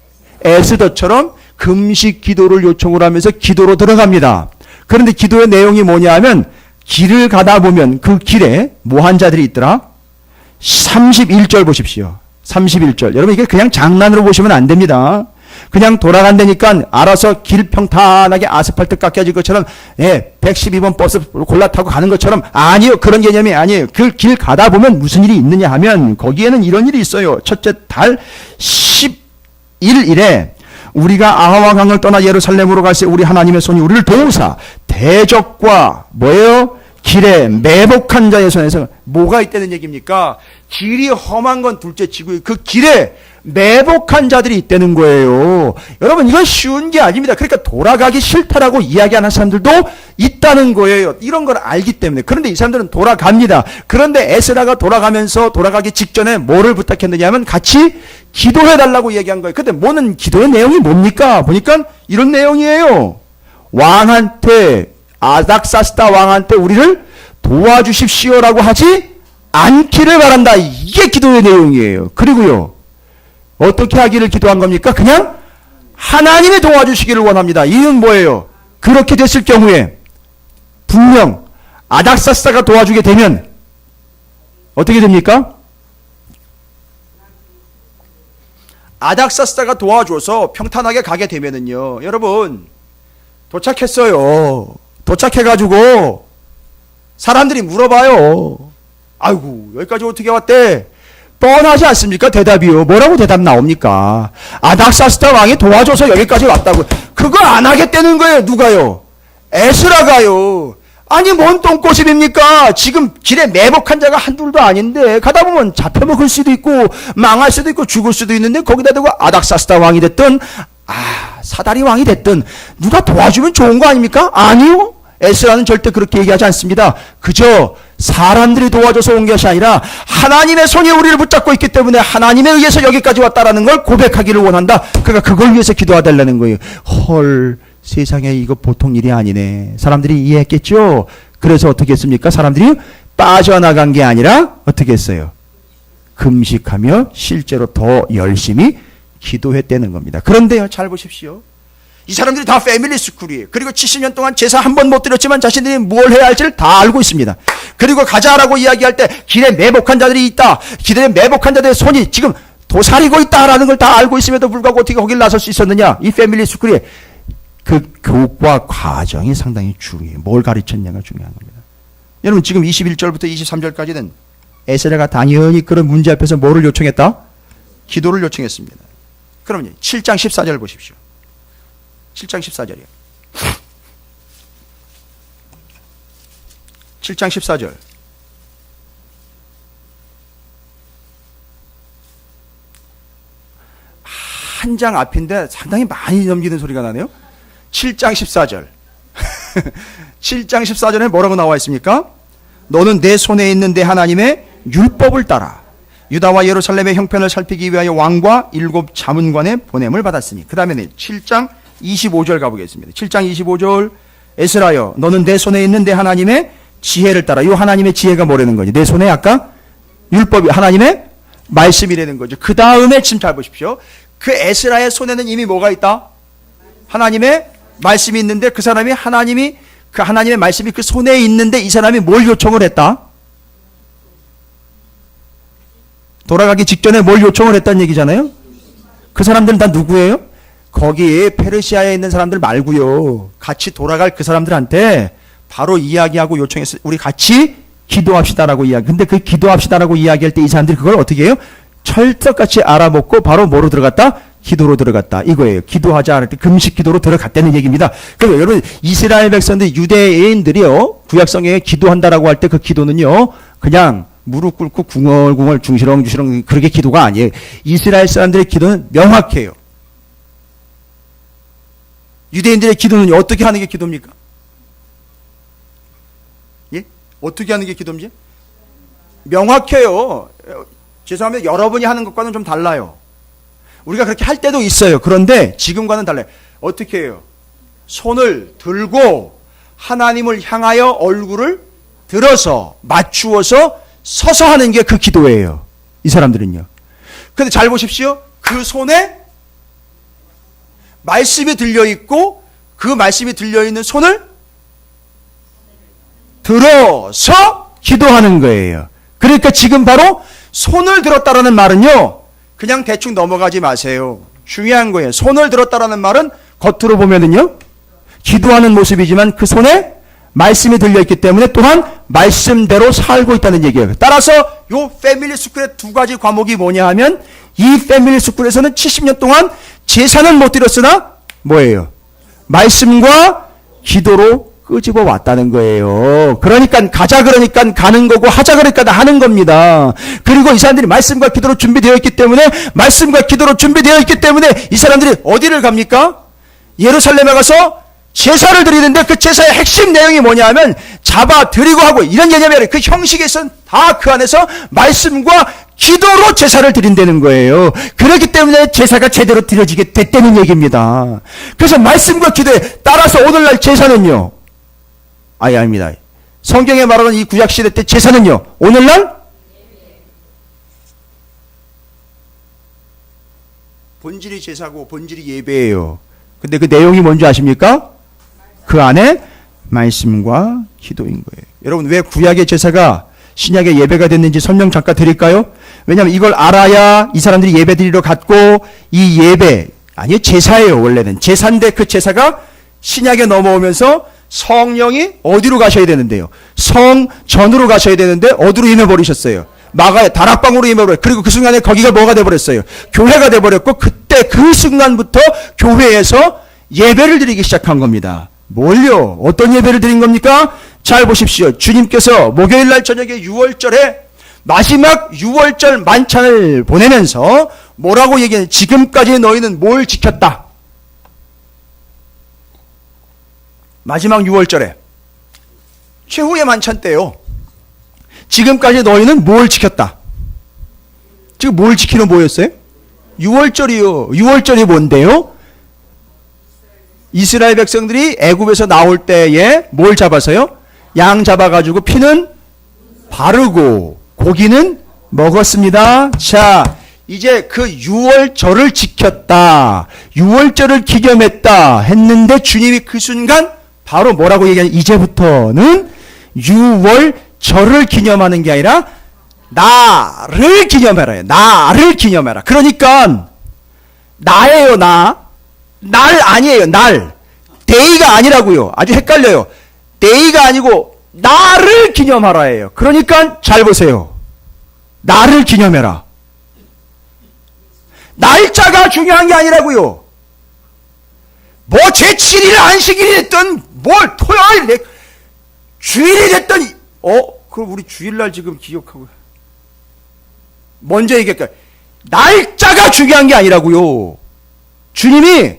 Speaker 1: 에스더처럼 금식 기도를 요청을 하면서 기도로 들어갑니다. 그런데 기도의 내용이 뭐냐 하면 길을 가다 보면 그 길에 뭐 한 자들이 있더라? 31절 보십시오. 31절. 여러분 이게 그냥 장난으로 보시면 안 됩니다. 그냥 돌아간다니까 알아서 길 평탄하게 아스팔트 깎여진 것처럼 112번 버스 골라 타고 가는 것처럼 아니요. 그런 개념이 아니에요. 그 길 가다 보면 무슨 일이 있느냐 하면 거기에는 이런 일이 있어요. 첫째 달 11일에 우리가 아하와 강을 떠나 예루살렘으로 갈 때 우리 하나님의 손이 우리를 도우사 대적과 뭐예요? 길에 매복한 자의 손에서 뭐가 있다는 얘기입니까? 길이 험한 건 둘째치고 그 길에 매복한 자들이 있다는 거예요. 여러분 이건 쉬운 게 아닙니다. 그러니까 돌아가기 싫다라고 이야기하는 사람들도 있다는 거예요. 이런 걸 알기 때문에. 그런데 이 사람들은 돌아갑니다. 그런데 에스라가 돌아가면서 돌아가기 직전에 뭐를 부탁했느냐 하면 같이 기도해달라고 얘기한 거예요. 근데 뭐는 기도의 내용이 뭡니까? 보니까 이런 내용이에요. 왕한테 아닥사스다 왕한테 우리를 도와주십시오라고 하지 않기를 바란다. 이게 기도의 내용이에요. 그리고요. 어떻게 하기를 기도한 겁니까? 그냥 하나님이 도와주시기를 원합니다. 이유는 뭐예요? 그렇게 됐을 경우에 분명 아닥사스다가 도와주게 되면 어떻게 됩니까? 아닥사스다가 도와줘서 평탄하게 가게 되면은요. 여러분 도착했어요. 도착해가지고 사람들이 물어봐요. 아이고 여기까지 어떻게 왔대? 뻔하지 않습니까? 대답이요. 뭐라고 대답 나옵니까? 아닥사스다 왕이 도와줘서 여기까지 왔다고. 그거 안 하겠다는 거예요. 누가요? 에스라가요. 아니 뭔 똥꼬집입니까? 지금 길에 매복한 자가 한둘도 아닌데 가다 보면 잡혀먹을 수도 있고 망할 수도 있고 죽을 수도 있는데 거기다 대고 아닥사스다 왕이 됐든 사다리 왕이 됐든 누가 도와주면 좋은 거 아닙니까? 아니요. 에스라는 절대 그렇게 얘기하지 않습니다. 그저 사람들이 도와줘서 온 것이 아니라 하나님의 손이 우리를 붙잡고 있기 때문에 하나님에 의해서 여기까지 왔다라는 걸 고백하기를 원한다. 그러니까 그걸 위해서 기도해달라는 거예요. 헐, 세상에 이거 보통 일이 아니네. 사람들이 이해했겠죠? 그래서 어떻게 했습니까? 사람들이 빠져나간 게 아니라 어떻게 했어요? 금식하며 실제로 더 열심히 기도했다는 겁니다. 그런데요, 잘 보십시오. 이 사람들이 다 패밀리 스쿨이에요. 그리고 70년 동안 제사 한 번 못 드렸지만 자신들이 뭘 해야 할지를 다 알고 있습니다. 그리고 가자라고 이야기할 때 길에 매복한 자들이 있다. 길에 매복한 자들의 손이 지금 도사리고 있다라는 걸 다 알고 있음에도 불구하고 어떻게 거길 나설 수 있었느냐. 이 패밀리 스쿨이 그 교과 과정이 상당히 중요해요. 뭘 가르쳤냐가 중요한 겁니다. 여러분 지금 21절부터 23절까지는 에스라가 당연히 그런 문제 앞에서 뭐를 요청했다? 기도를 요청했습니다. 그럼요. 7장 14절 보십시오. 7장 14절이에요. 7장 14절. 한 장 앞인데 상당히 많이 넘기는 소리가 나네요. 7장 14절. 7장 14절에 뭐라고 나와 있습니까? 너는 내 손에 있는 내 하나님의 율법을 따라 유다와 예루살렘의 형편을 살피기 위하여 왕과 7 자문관의 보냄을 받았으니. 그 다음에 7장 25절 가보겠습니다. 7장 25절. 에스라여 너는 내 손에 있는 내 하나님의 지혜를 따라. 이 하나님의 지혜가 뭐라는 거지? 내 손에 아까 율법이 하나님의 말씀이라는 거죠. 그 다음에 지금 잘 보십시오. 그 에스라의 손에는 이미 뭐가 있다? 하나님의 말씀이 있는데 그 사람이 그 하나님의 말씀이 그 손에 있는데 이 사람이 뭘 요청을 했다? 돌아가기 직전에 뭘 요청을 했다는 얘기잖아요. 그 사람들은 다 누구예요? 거기 페르시아에 있는 사람들 말고요. 같이 돌아갈 그 사람들한테 바로 이야기하고 요청했어요. 우리 같이 기도합시다라고 이야기. 근데 그 기도합시다라고 이야기할 때 이 사람들이 그걸 어떻게 해요? 철석같이 알아먹고 바로 뭐로 들어갔다? 기도로 들어갔다. 이거예요. 기도하자 할 때 금식 기도로 들어갔다는 얘기입니다. 그럼 여러분 이스라엘 백성들 유대인들이요. 구약성경에 기도한다라고 할 때 그 기도는요. 그냥 무릎 꿇고 궁얼궁얼 중시렁중시렁 그렇게 기도가 아니에요. 이스라엘 사람들의 기도는 명확해요. 유대인들의 기도는 어떻게 하는 게 기도입니까? 예? 어떻게 하는 게 기도입니까? 명확해요. 죄송합니다. 여러분이 하는 것과는 좀 달라요. 우리가 그렇게 할 때도 있어요. 그런데 지금과는 달라요. 어떻게 해요? 손을 들고 하나님을 향하여 얼굴을 들어서 맞추어서 서서 하는 게 그 기도예요. 이 사람들은요. 근데 잘 보십시오. 그 손에 말씀이 들려있고 그 말씀이 들려있는 손을 들어서 기도하는 거예요. 그러니까 지금 바로 손을 들었다라는 말은요. 그냥 대충 넘어가지 마세요. 중요한 거예요. 손을 들었다라는 말은 겉으로 보면은요. 기도하는 모습이지만 그 손에 말씀이 들려있기 때문에 또한 말씀대로 살고 있다는 얘기예요. 따라서 요 패밀리 스쿨의 두 가지 과목이 뭐냐 하면 이 패밀리 스쿨에서는 70년 동안 제사는 못 드렸으나 뭐예요? 말씀과 기도로 끄집어 왔다는 거예요. 그러니까 가자 그러니까 가는 거고 하자 그러니까 하는 겁니다. 그리고 이 사람들이 말씀과 기도로 준비되어 있기 때문에 말씀과 기도로 준비되어 있기 때문에 이 사람들이 어디를 갑니까? 예루살렘에 가서 제사를 드리는데 그 제사의 핵심 내용이 뭐냐 하면 잡아 드리고 하고 이런 개념이 아니라 그 형식에 있어는 다 그 안에서 말씀과 기도로 제사를 드린다는 거예요. 그렇기 때문에 제사가 제대로 드려지게 됐다는 얘기입니다. 그래서 말씀과 기도에 따라서 오늘날 제사는요. 아닙니다. 성경에 말하는 이 구약시대 때 제사는요. 오늘날 본질이 제사고 본질이 예배예요. 근데 그 내용이 뭔지 아십니까? 그 안에 말씀과 기도인 거예요. 여러분 왜 구약의 제사가 신약의 예배가 됐는지 설명 잠깐 드릴까요? 왜냐하면 이걸 알아야 이 사람들이 예배 드리러 갔고 이 예배 아니요 제사예요. 원래는 제사인데 그 제사가 신약에 넘어오면서 성령이 어디로 가셔야 되는데요? 성전으로 가셔야 되는데 어디로 임해버리셨어요? 마가의 다락방으로 임해버려요. 그리고 그 순간에 거기가 뭐가 돼버렸어요? 교회가 돼버렸고 그때 그 순간부터 교회에서 예배를 드리기 시작한 겁니다. 뭘요? 어떤 예배를 드린 겁니까? 잘 보십시오. 주님께서 목요일날 저녁에 6월절에 마지막 6월절 만찬을 보내면서 뭐라고 얘기해? 지금까지 너희는 뭘 지켰다? 마지막 6월절에 최후의 만찬 때요. 지금까지 너희는 뭘 지켰다? 지금 뭘 지키는 뭐였어요? 6월절이요. 6월절이 뭔데요? 이스라엘 백성들이 애굽에서 나올 때에 뭘 잡아서요? 양 잡아가지고 피는 바르고 고기는 먹었습니다. 자, 이제 그 6월절을 지켰다. 6월절을 기념했다 했는데 주님이 그 순간 바로 뭐라고 얘기하냐? 이제부터는 6월절을 기념하는 게 아니라 나를 기념해라. 나를 기념해라. 그러니까 나예요, 나. 날 아니에요, 날. 데이가 아니라고요. 아주 헷갈려요. 데이가 아니고 나를 기념하라예요. 그러니까 잘 보세요. 나를 기념해라. 날짜가 중요한 게 아니라고요. 뭐 제7일 안식일이 됐든 뭘 토요일 주일이 됐든 그럼 우리 주일날 지금 기억하고 먼저 얘기할까요? 날짜가 중요한 게 아니라고요. 주님이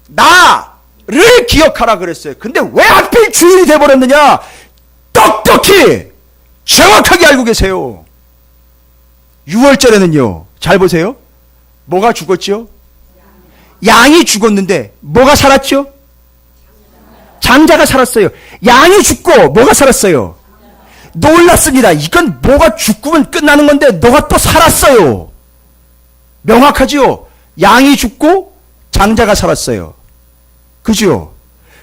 Speaker 1: 나를 기억하라 그랬어요. 근데 왜 하필 주일이 돼버렸느냐? 똑똑히 정확하게 알고 계세요. 6월절에는요. 잘 보세요. 뭐가 죽었죠? 양이 죽었는데 뭐가 살았죠? 장자가 살았어요. 양이 죽고 뭐가 살았어요? 놀랐습니다. 이건 뭐가 죽으면 끝나는 건데 너가 또 살았어요. 명확하지요? 양이 죽고 장자가 살았어요. 그죠?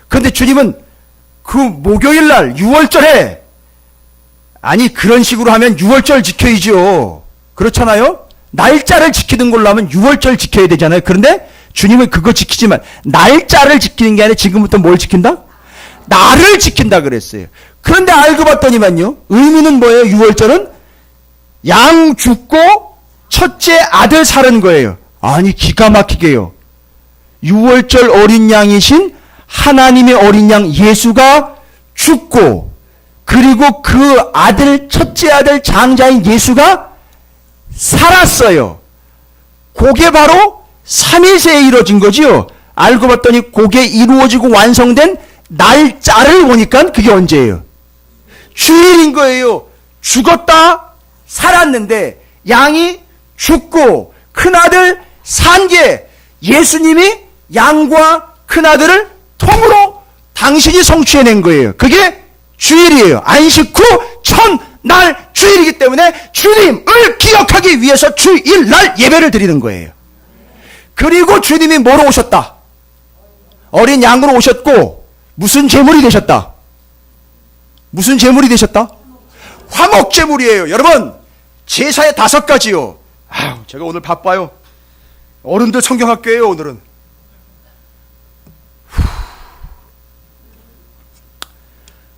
Speaker 1: 그런데 주님은 그 목요일날 6월절에 아니 그런 식으로 하면 6월절 지켜야죠. 그렇잖아요? 날짜를 지키는 걸로 하면 6월절 지켜야 되잖아요. 그런데 주님은 그거 지키지만 날짜를 지키는 게 아니라 지금부터 뭘 지킨다? 나를 지킨다 그랬어요. 그런데 알고 봤더니만요. 의미는 뭐예요? 6월절은 양 죽고 첫째 아들 살은 거예요. 아니 기가 막히게요. 6월절 어린 양이신 하나님의 어린 양 예수가 죽고 그리고 그 아들 첫째 아들 장자인 예수가 살았어요. 그게 바로 3일 새에 이루어진 거지요. 알고 봤더니 그게 이루어지고 완성된 날짜를 보니까 그게 언제예요? 주일인 거예요. 죽었다 살았는데 양이 죽고 큰아들 산 게 예수님이 양과 큰아들을 통으로 당신이 성취해낸 거예요. 그게 주일이에요. 안식 후 첫날 주일이기 때문에 주님을 기억하기 위해서 주일날 예배를 드리는 거예요. 그리고 주님이 뭐로 오셨다? 어린 양으로 오셨고 무슨 제물이 되셨다? 무슨 제물이 되셨다? 화목제물이에요. 여러분 제사의 5가지요. 제가 오늘 바빠요. 어른들 성경학교예요 오늘은.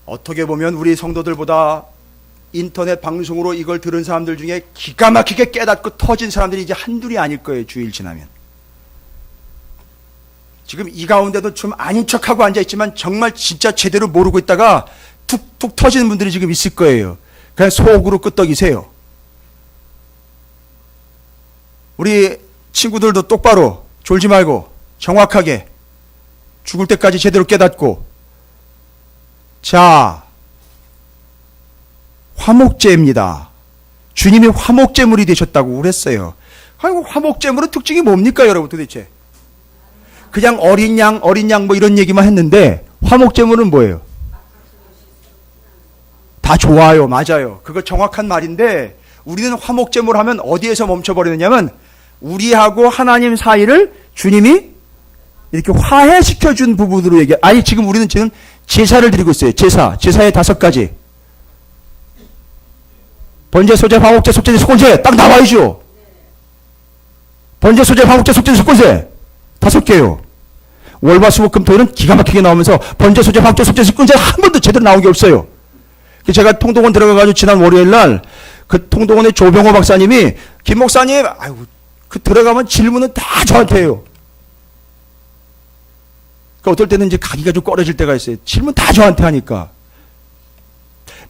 Speaker 1: 어떻게 보면 우리 성도들보다 인터넷 방송으로 이걸 들은 사람들 중에 기가 막히게 깨닫고 터진 사람들이 이제 한둘이 아닐 거예요. 주일 지나면. 지금 이 가운데도 좀 아닌 척하고 앉아있지만 정말 진짜 제대로 모르고 있다가 툭툭 터지는 분들이 지금 있을 거예요. 그냥 속으로 끄떡이세요. 우리 친구들도 똑바로 졸지 말고 정확하게 죽을 때까지 제대로 깨닫고 자 화목제입니다. 주님이 화목제물이 되셨다고 그랬어요. 아이고 화목제물은 특징이 뭡니까 여러분 도대체? 그냥 어린 양 뭐 이런 얘기만 했는데 화목제물은 뭐예요? 다 좋아요. 맞아요. 그거 정확한 말인데 우리는 화목제물 하면 어디에서 멈춰버리느냐면 우리하고 하나님 사이를 주님이 이렇게 화해시켜준 부분으로 아니 지금 우리는 지금 제사를 드리고 있어요. 제사의 5가지. 번제, 소제, 화목제, 속죄제, 속건제 딱 나와야죠. 번제, 소제, 화목제, 속죄제, 속건제 5개요. 월화수목금토일은 기가 막히게 나오면서 번제, 소제, 화목제, 속죄제, 속건제 한 번도 제대로 나온 게 없어요. 제가 통동원 들어가가지고 지난 월요일날 그 통동원의 조병호 박사님이 김 목사님 아이고 그 들어가면 질문은 다 저한테 해요. 그러니까 어떨 때는 이제 가기가 좀 꺼려질 때가 있어요. 질문 다 저한테 하니까.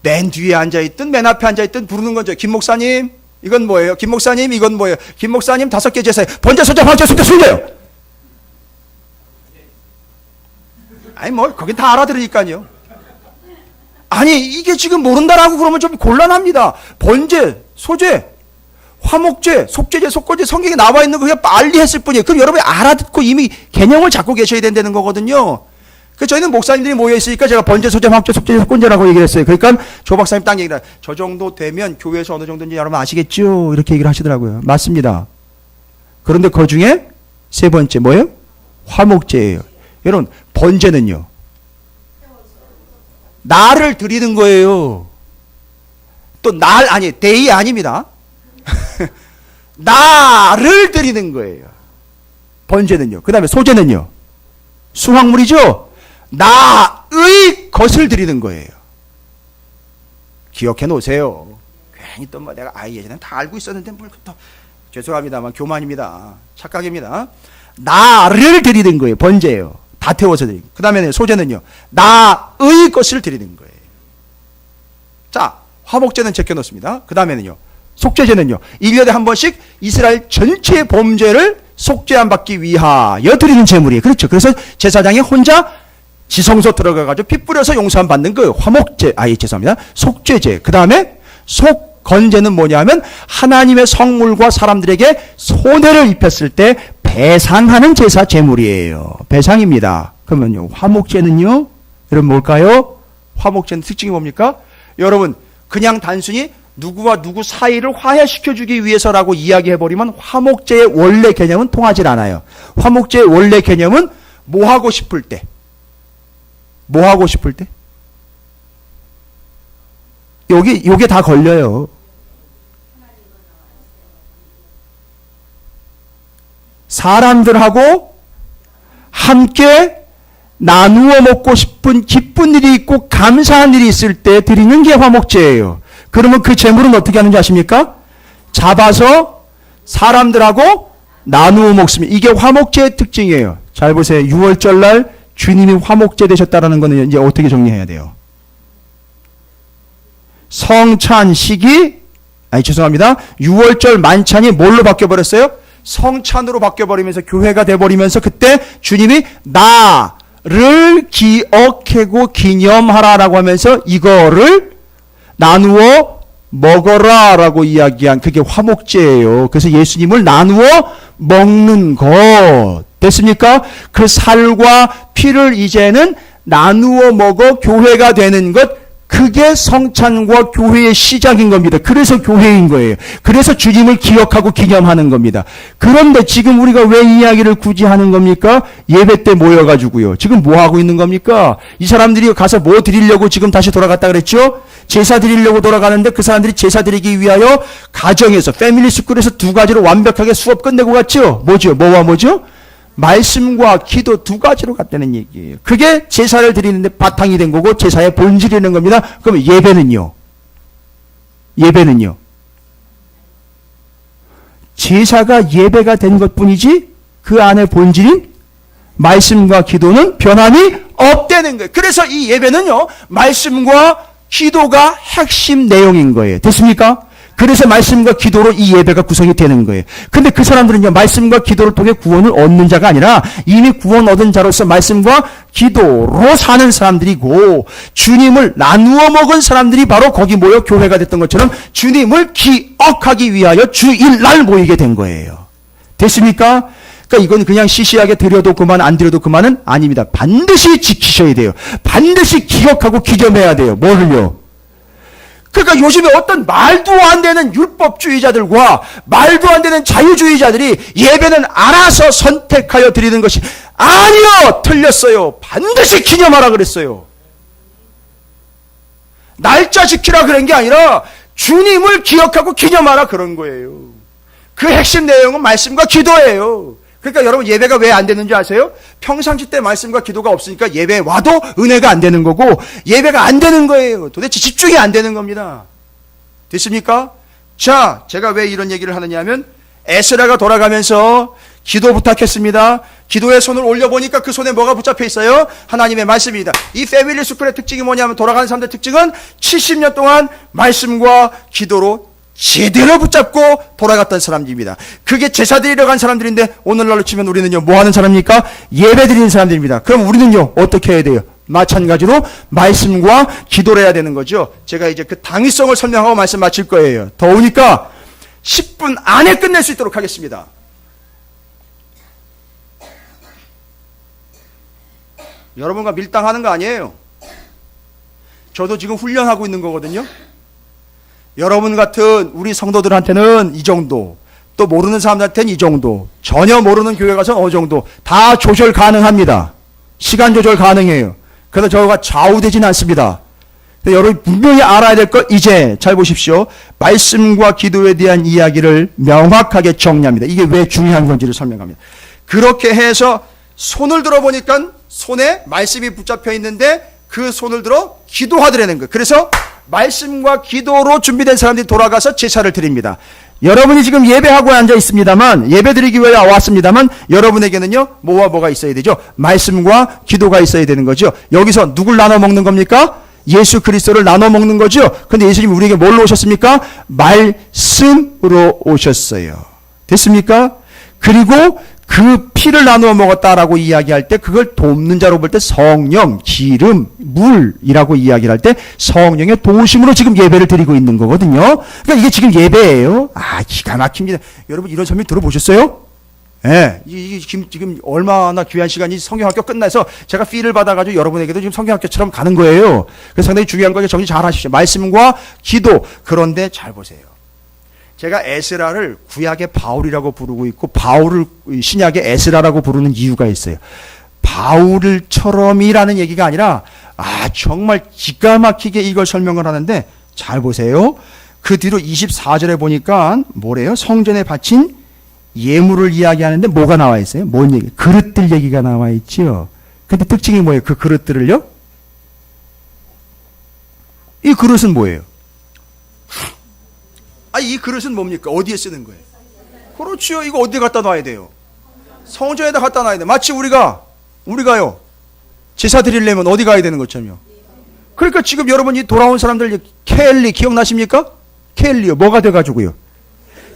Speaker 1: 맨 뒤에 앉아있든 맨 앞에 앉아있든 부르는 거죠. 김 목사님, 이건 뭐예요? 김 목사님, 이건 뭐예요? 김 목사님 5개 제사예요. 번제, 소제, 황제, 속죄, 순례요. 아니 뭐 거긴 다 알아들으니까요. 아니 이게 지금 모른다라고 그러면 좀 곤란합니다. 번제, 소제, 화목제, 속죄제, 속거제 성경에 나와 있는 거 그냥 빨리 했을 뿐이에요. 그럼 여러분이 알아듣고 이미 개념을 잡고 계셔야 된다는 거거든요. 그래서 저희는 목사님들이 모여 있으니까 제가 번제, 소제, 화목제, 속죄제, 속건제라고 얘기를 했어요. 그러니까 조 박사님 딱 얘기를 해요. 저 정도 되면 교회에서 어느 정도인지 여러분 아시겠죠? 이렇게 얘기를 하시더라고요. 맞습니다. 그런데 그 중에 세 번째 뭐예요? 화목제예요. 여러분 번제는요, 나를 드리는 거예요. 또 아니 대의 아닙니다. 나를 드리는 거예요. 번제는요. 그 다음에 소제는요, 수확물이죠. 나의 것을 드리는 거예요. 기억해 놓으세요. 괜히 또 뭐 내가 예전엔 다 알고 있었는데 뭘 또, 죄송합니다만 교만입니다. 착각입니다. 나를 드리는 거예요. 번제예요. 다 태워서 드리는 거예요. 그 다음에 소제는요, 나의 것을 드리는 거예요. 자, 화목제는 제껴놓습니다. 그 다음에는요, 속죄제는요, 1년에 한 번씩 이스라엘 전체의 범죄를 속죄함 받기 위하여 드리는 제물이에요. 그렇죠. 그래서 제사장이 혼자 지성소 들어가가지고 피 뿌려서 용서함 받는 그 화목제, 죄송합니다. 속죄제. 그 다음에 속건제는 뭐냐면 하나님의 성물과 사람들에게 손해를 입혔을 때 배상하는 제사 제물이에요. 배상입니다. 그러면요, 화목제는요, 여러분 뭘까요? 화목제는 특징이 뭡니까? 여러분, 그냥 단순히 누구와 누구 사이를 화해시켜주기 위해서라고 이야기해버리면 화목제의 원래 개념은 통하질 않아요. 화목제의 원래 개념은 뭐 하고 싶을 때? 뭐 하고 싶을 때? 요게 다 걸려요. 사람들하고 함께 나누어 먹고 싶은 기쁜 일이 있고 감사한 일이 있을 때 드리는 게 화목제예요. 그러면 그 제물은 어떻게 하는지 아십니까? 잡아서 사람들하고 나누어 먹습니다. 이게 화목제의 특징이에요. 잘 보세요. 6월절 날 주님이 화목제 되셨다라는 거는 이제 어떻게 정리해야 돼요? 성찬식이, 죄송합니다. 6월절 만찬이 뭘로 바뀌어버렸어요? 성찬으로 바뀌어버리면서 교회가 돼버리면서 그때 주님이 나를 기억하고 기념하라라고 하면서 이거를 나누어 먹어라라고 이야기한 그게 화목제예요. 그래서 예수님을 나누어 먹는 것. 됐습니까? 그 살과 피를 이제는 나누어 먹어 교회가 되는 것, 그게 성찬과 교회의 시작인 겁니다. 그래서 교회인 거예요. 그래서 주님을 기억하고 기념하는 겁니다. 그런데 지금 우리가 왜 이 이야기를 굳이 하는 겁니까? 예배 때 모여가지고요. 지금 뭐 하고 있는 겁니까? 이 사람들이 가서 뭐 드리려고 지금 다시 돌아갔다 그랬죠? 제사 드리려고 돌아가는데 그 사람들이 제사 드리기 위하여 가정에서, 패밀리 스쿨에서 2가지로 완벽하게 수업 끝내고 갔죠? 뭐죠? 뭐와 뭐죠? 말씀과 기도 2가지로 갔다는 얘기예요. 그게 제사를 드리는데 바탕이 된 거고 제사의 본질이라는 겁니다. 그럼 예배는요? 예배는요? 제사가 예배가 된 것뿐이지 그 안에 본질인 말씀과 기도는 변함이 없다는 거예요. 그래서 이 예배는요, 말씀과 기도가 핵심 내용인 거예요. 됐습니까? 그래서 말씀과 기도로 이 예배가 구성이 되는 거예요. 근데 그 사람들은요, 말씀과 기도를 통해 구원을 얻는 자가 아니라 이미 구원 얻은 자로서 말씀과 기도로 사는 사람들이고, 주님을 나누어 먹은 사람들이 바로 거기 모여 교회가 됐던 것처럼 주님을 기억하기 위하여 주일날 모이게 된 거예요. 됐습니까? 그러니까 이건 그냥 시시하게 드려도 그만 안 드려도 그만은 아닙니다. 반드시 지키셔야 돼요. 반드시 기억하고 기념해야 돼요. 뭐를요? 그러니까 요즘에 어떤 말도 안 되는 율법주의자들과 말도 안 되는 자유주의자들이 예배는 알아서 선택하여 드리는 것이 아니요, 틀렸어요. 반드시 기념하라 그랬어요. 날짜 지키라 그런 게 아니라 주님을 기억하고 기념하라 그런 거예요. 그 핵심 내용은 말씀과 기도예요. 그러니까 여러분, 예배가 왜 안 되는지 아세요? 평상시 때 말씀과 기도가 없으니까 예배 와도 은혜가 안 되는 거고, 예배가 안 되는 거예요. 도대체 집중이 안 되는 겁니다. 됐습니까? 자, 제가 왜 이런 얘기를 하느냐 하면, 에스라가 돌아가면서 기도 부탁했습니다. 기도에 손을 올려보니까 그 손에 뭐가 붙잡혀 있어요? 하나님의 말씀입니다. 이 패밀리 스쿨의 특징이 뭐냐면, 돌아가는 사람들의 특징은 70년 동안 말씀과 기도로 제대로 붙잡고 돌아갔던 사람들입니다. 그게 제사 드리러 간 사람들인데, 오늘날로 치면 우리는요, 뭐 하는 사람입니까? 예배 드리는 사람들입니다. 그럼 우리는요, 어떻게 해야 돼요? 마찬가지로 말씀과 기도를 해야 되는 거죠. 제가 이제 그 당위성을 설명하고 말씀 마칠 거예요. 더우니까 10분 안에 끝낼 수 있도록 하겠습니다. 여러분과 밀당하는 거 아니에요. 저도 지금 훈련하고 있는 거거든요. 여러분 같은 우리 성도들한테는 이 정도, 또 모르는 사람들한테는 이 정도, 전혀 모르는 교회 가서는 어느 정도, 다 조절 가능합니다. 시간 조절 가능해요. 그래서 저가 좌우되지는 않습니다. 여러분 분명히 알아야 될 것, 이제 잘 보십시오. 말씀과 기도에 대한 이야기를 명확하게 정리합니다. 이게 왜 중요한 건지를 설명합니다. 그렇게 해서 손을 들어보니까 손에 말씀이 붙잡혀 있는데, 그 손을 들어 기도하더라는 거예요. 그래서 말씀과 기도로 준비된 사람들이 돌아가서 제사를 드립니다. 여러분이 지금 예배하고 앉아 있습니다만, 예배 드리기 위해 왔습니다만, 여러분에게는요, 뭐와 뭐가 있어야 되죠? 말씀과 기도가 있어야 되는 거죠. 여기서 누굴 나눠 먹는 겁니까? 예수 그리스도를 나눠 먹는 거죠. 근데 예수님 우리에게 뭘로 오셨습니까? 말씀으로 오셨어요. 됐습니까? 그리고 그 피를 나누어 먹었다라고 이야기할 때, 그걸 돕는 자로 볼 때 성령, 기름, 물이라고 이야기를 할 때 성령의 도우심으로 지금 예배를 드리고 있는 거거든요. 그러니까 이게 지금 예배예요. 아, 기가 막힙니다. 여러분 이런 설명 들어보셨어요? 예, 이게 지금 얼마나 귀한 시간이 성경학교 끝나서 제가 피를 받아가지고 여러분에게도 지금 성경학교처럼 가는 거예요. 그래서 상당히 중요한 거죠. 정리 잘 하십시오. 말씀과 기도. 그런데 잘 보세요. 제가 에스라를 구약의 바울이라고 부르고 있고, 바울을 신약의 에스라라고 부르는 이유가 있어요. 바울처럼이라는 얘기가 아니라, 정말 기가 막히게 이걸 설명을 하는데, 잘 보세요. 그 뒤로 24절에 보니까 뭐래요? 성전에 바친 예물을 이야기하는데 뭐가 나와 있어요? 뭔 얘기? 그릇들 얘기가 나와 있죠. 근데 특징이 뭐예요? 그 그릇들을요? 이 그릇은 뭐예요? 이 그릇은 뭡니까? 어디에 쓰는 거예요? 그렇죠. 이거 어디에 갖다 놔야 돼요? 성전에다 갖다 놔야 돼요. 마치 우리가요, 제사 드리려면 어디 가야 되는 것처럼요. 그러니까 지금 여러분이 돌아온 사람들, 켈리 기억나십니까? 켈리요. 뭐가 돼가지고요?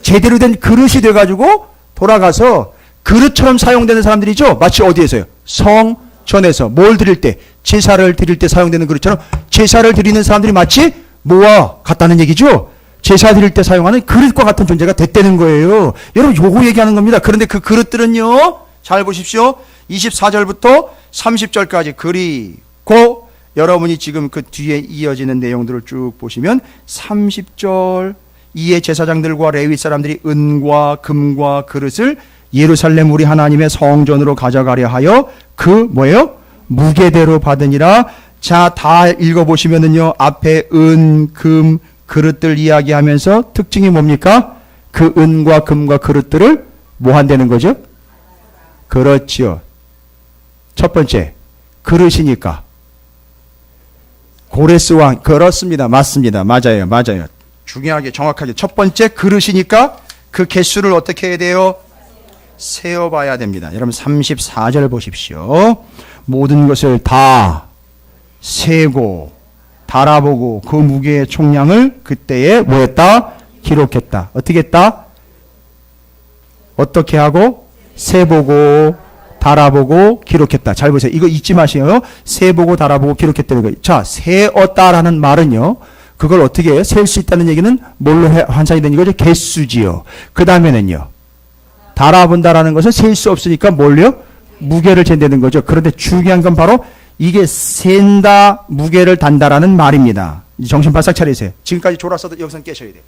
Speaker 1: 제대로 된 그릇이 돼가지고 돌아가서 그릇처럼 사용되는 사람들이죠. 마치 어디에서요? 성전에서 뭘 드릴 때? 제사를 드릴 때 사용되는 그릇처럼 제사를 드리는 사람들이 마치 뭐와 같다는 얘기죠. 제사 드릴 때 사용하는 그릇과 같은 존재가 됐다는 거예요. 여러분 요거 얘기하는 겁니다. 그런데 그 그릇들은요, 잘 보십시오. 24절부터 30절까지 그리고 여러분이 지금 그 뒤에 이어지는 내용들을 쭉 보시면 30절, 이에 제사장들과 레위 사람들이 은과 금과 그릇을 예루살렘 우리 하나님의 성전으로 가져가려 하여 그 뭐예요? 무게대로 받으니라. 자, 다 읽어보시면은요, 앞에 은, 금, 그릇들 이야기하면서 특징이 뭡니까? 그 은과 금과 그릇들을 뭐 한다는 거죠? 그렇지요. 첫 번째, 그릇이니까. 고레스 왕, 그렇습니다. 맞습니다. 맞아요. 중요하게, 정확하게. 첫 번째, 그릇이니까 그 개수를 어떻게 해야 돼요? 세어봐야 됩니다. 여러분 34절 보십시오. 모든 것을 다 세고 달아보고 그 무게의 총량을 그때에 뭐했다? 기록했다. 어떻게 했다? 어떻게 하고? 세보고 달아보고 기록했다. 잘 보세요. 이거 잊지 마시고요. 세보고 달아보고 기록했다는 거예요. 자, 세었다라는 말은요, 그걸 어떻게 해요? 셀 수 있다는 얘기는 뭘로 환산이 되는 거죠? 개수지요. 그 다음에는요, 달아본다라는 것은 셀 수 없으니까 뭘요? 무게를 잰다는 거죠. 그런데 중요한 건 바로 이게 센다, 무게를 단다라는 말입니다. 정신 바싹 차리세요. 지금까지 졸았어도 여기서 깨셔야 돼요.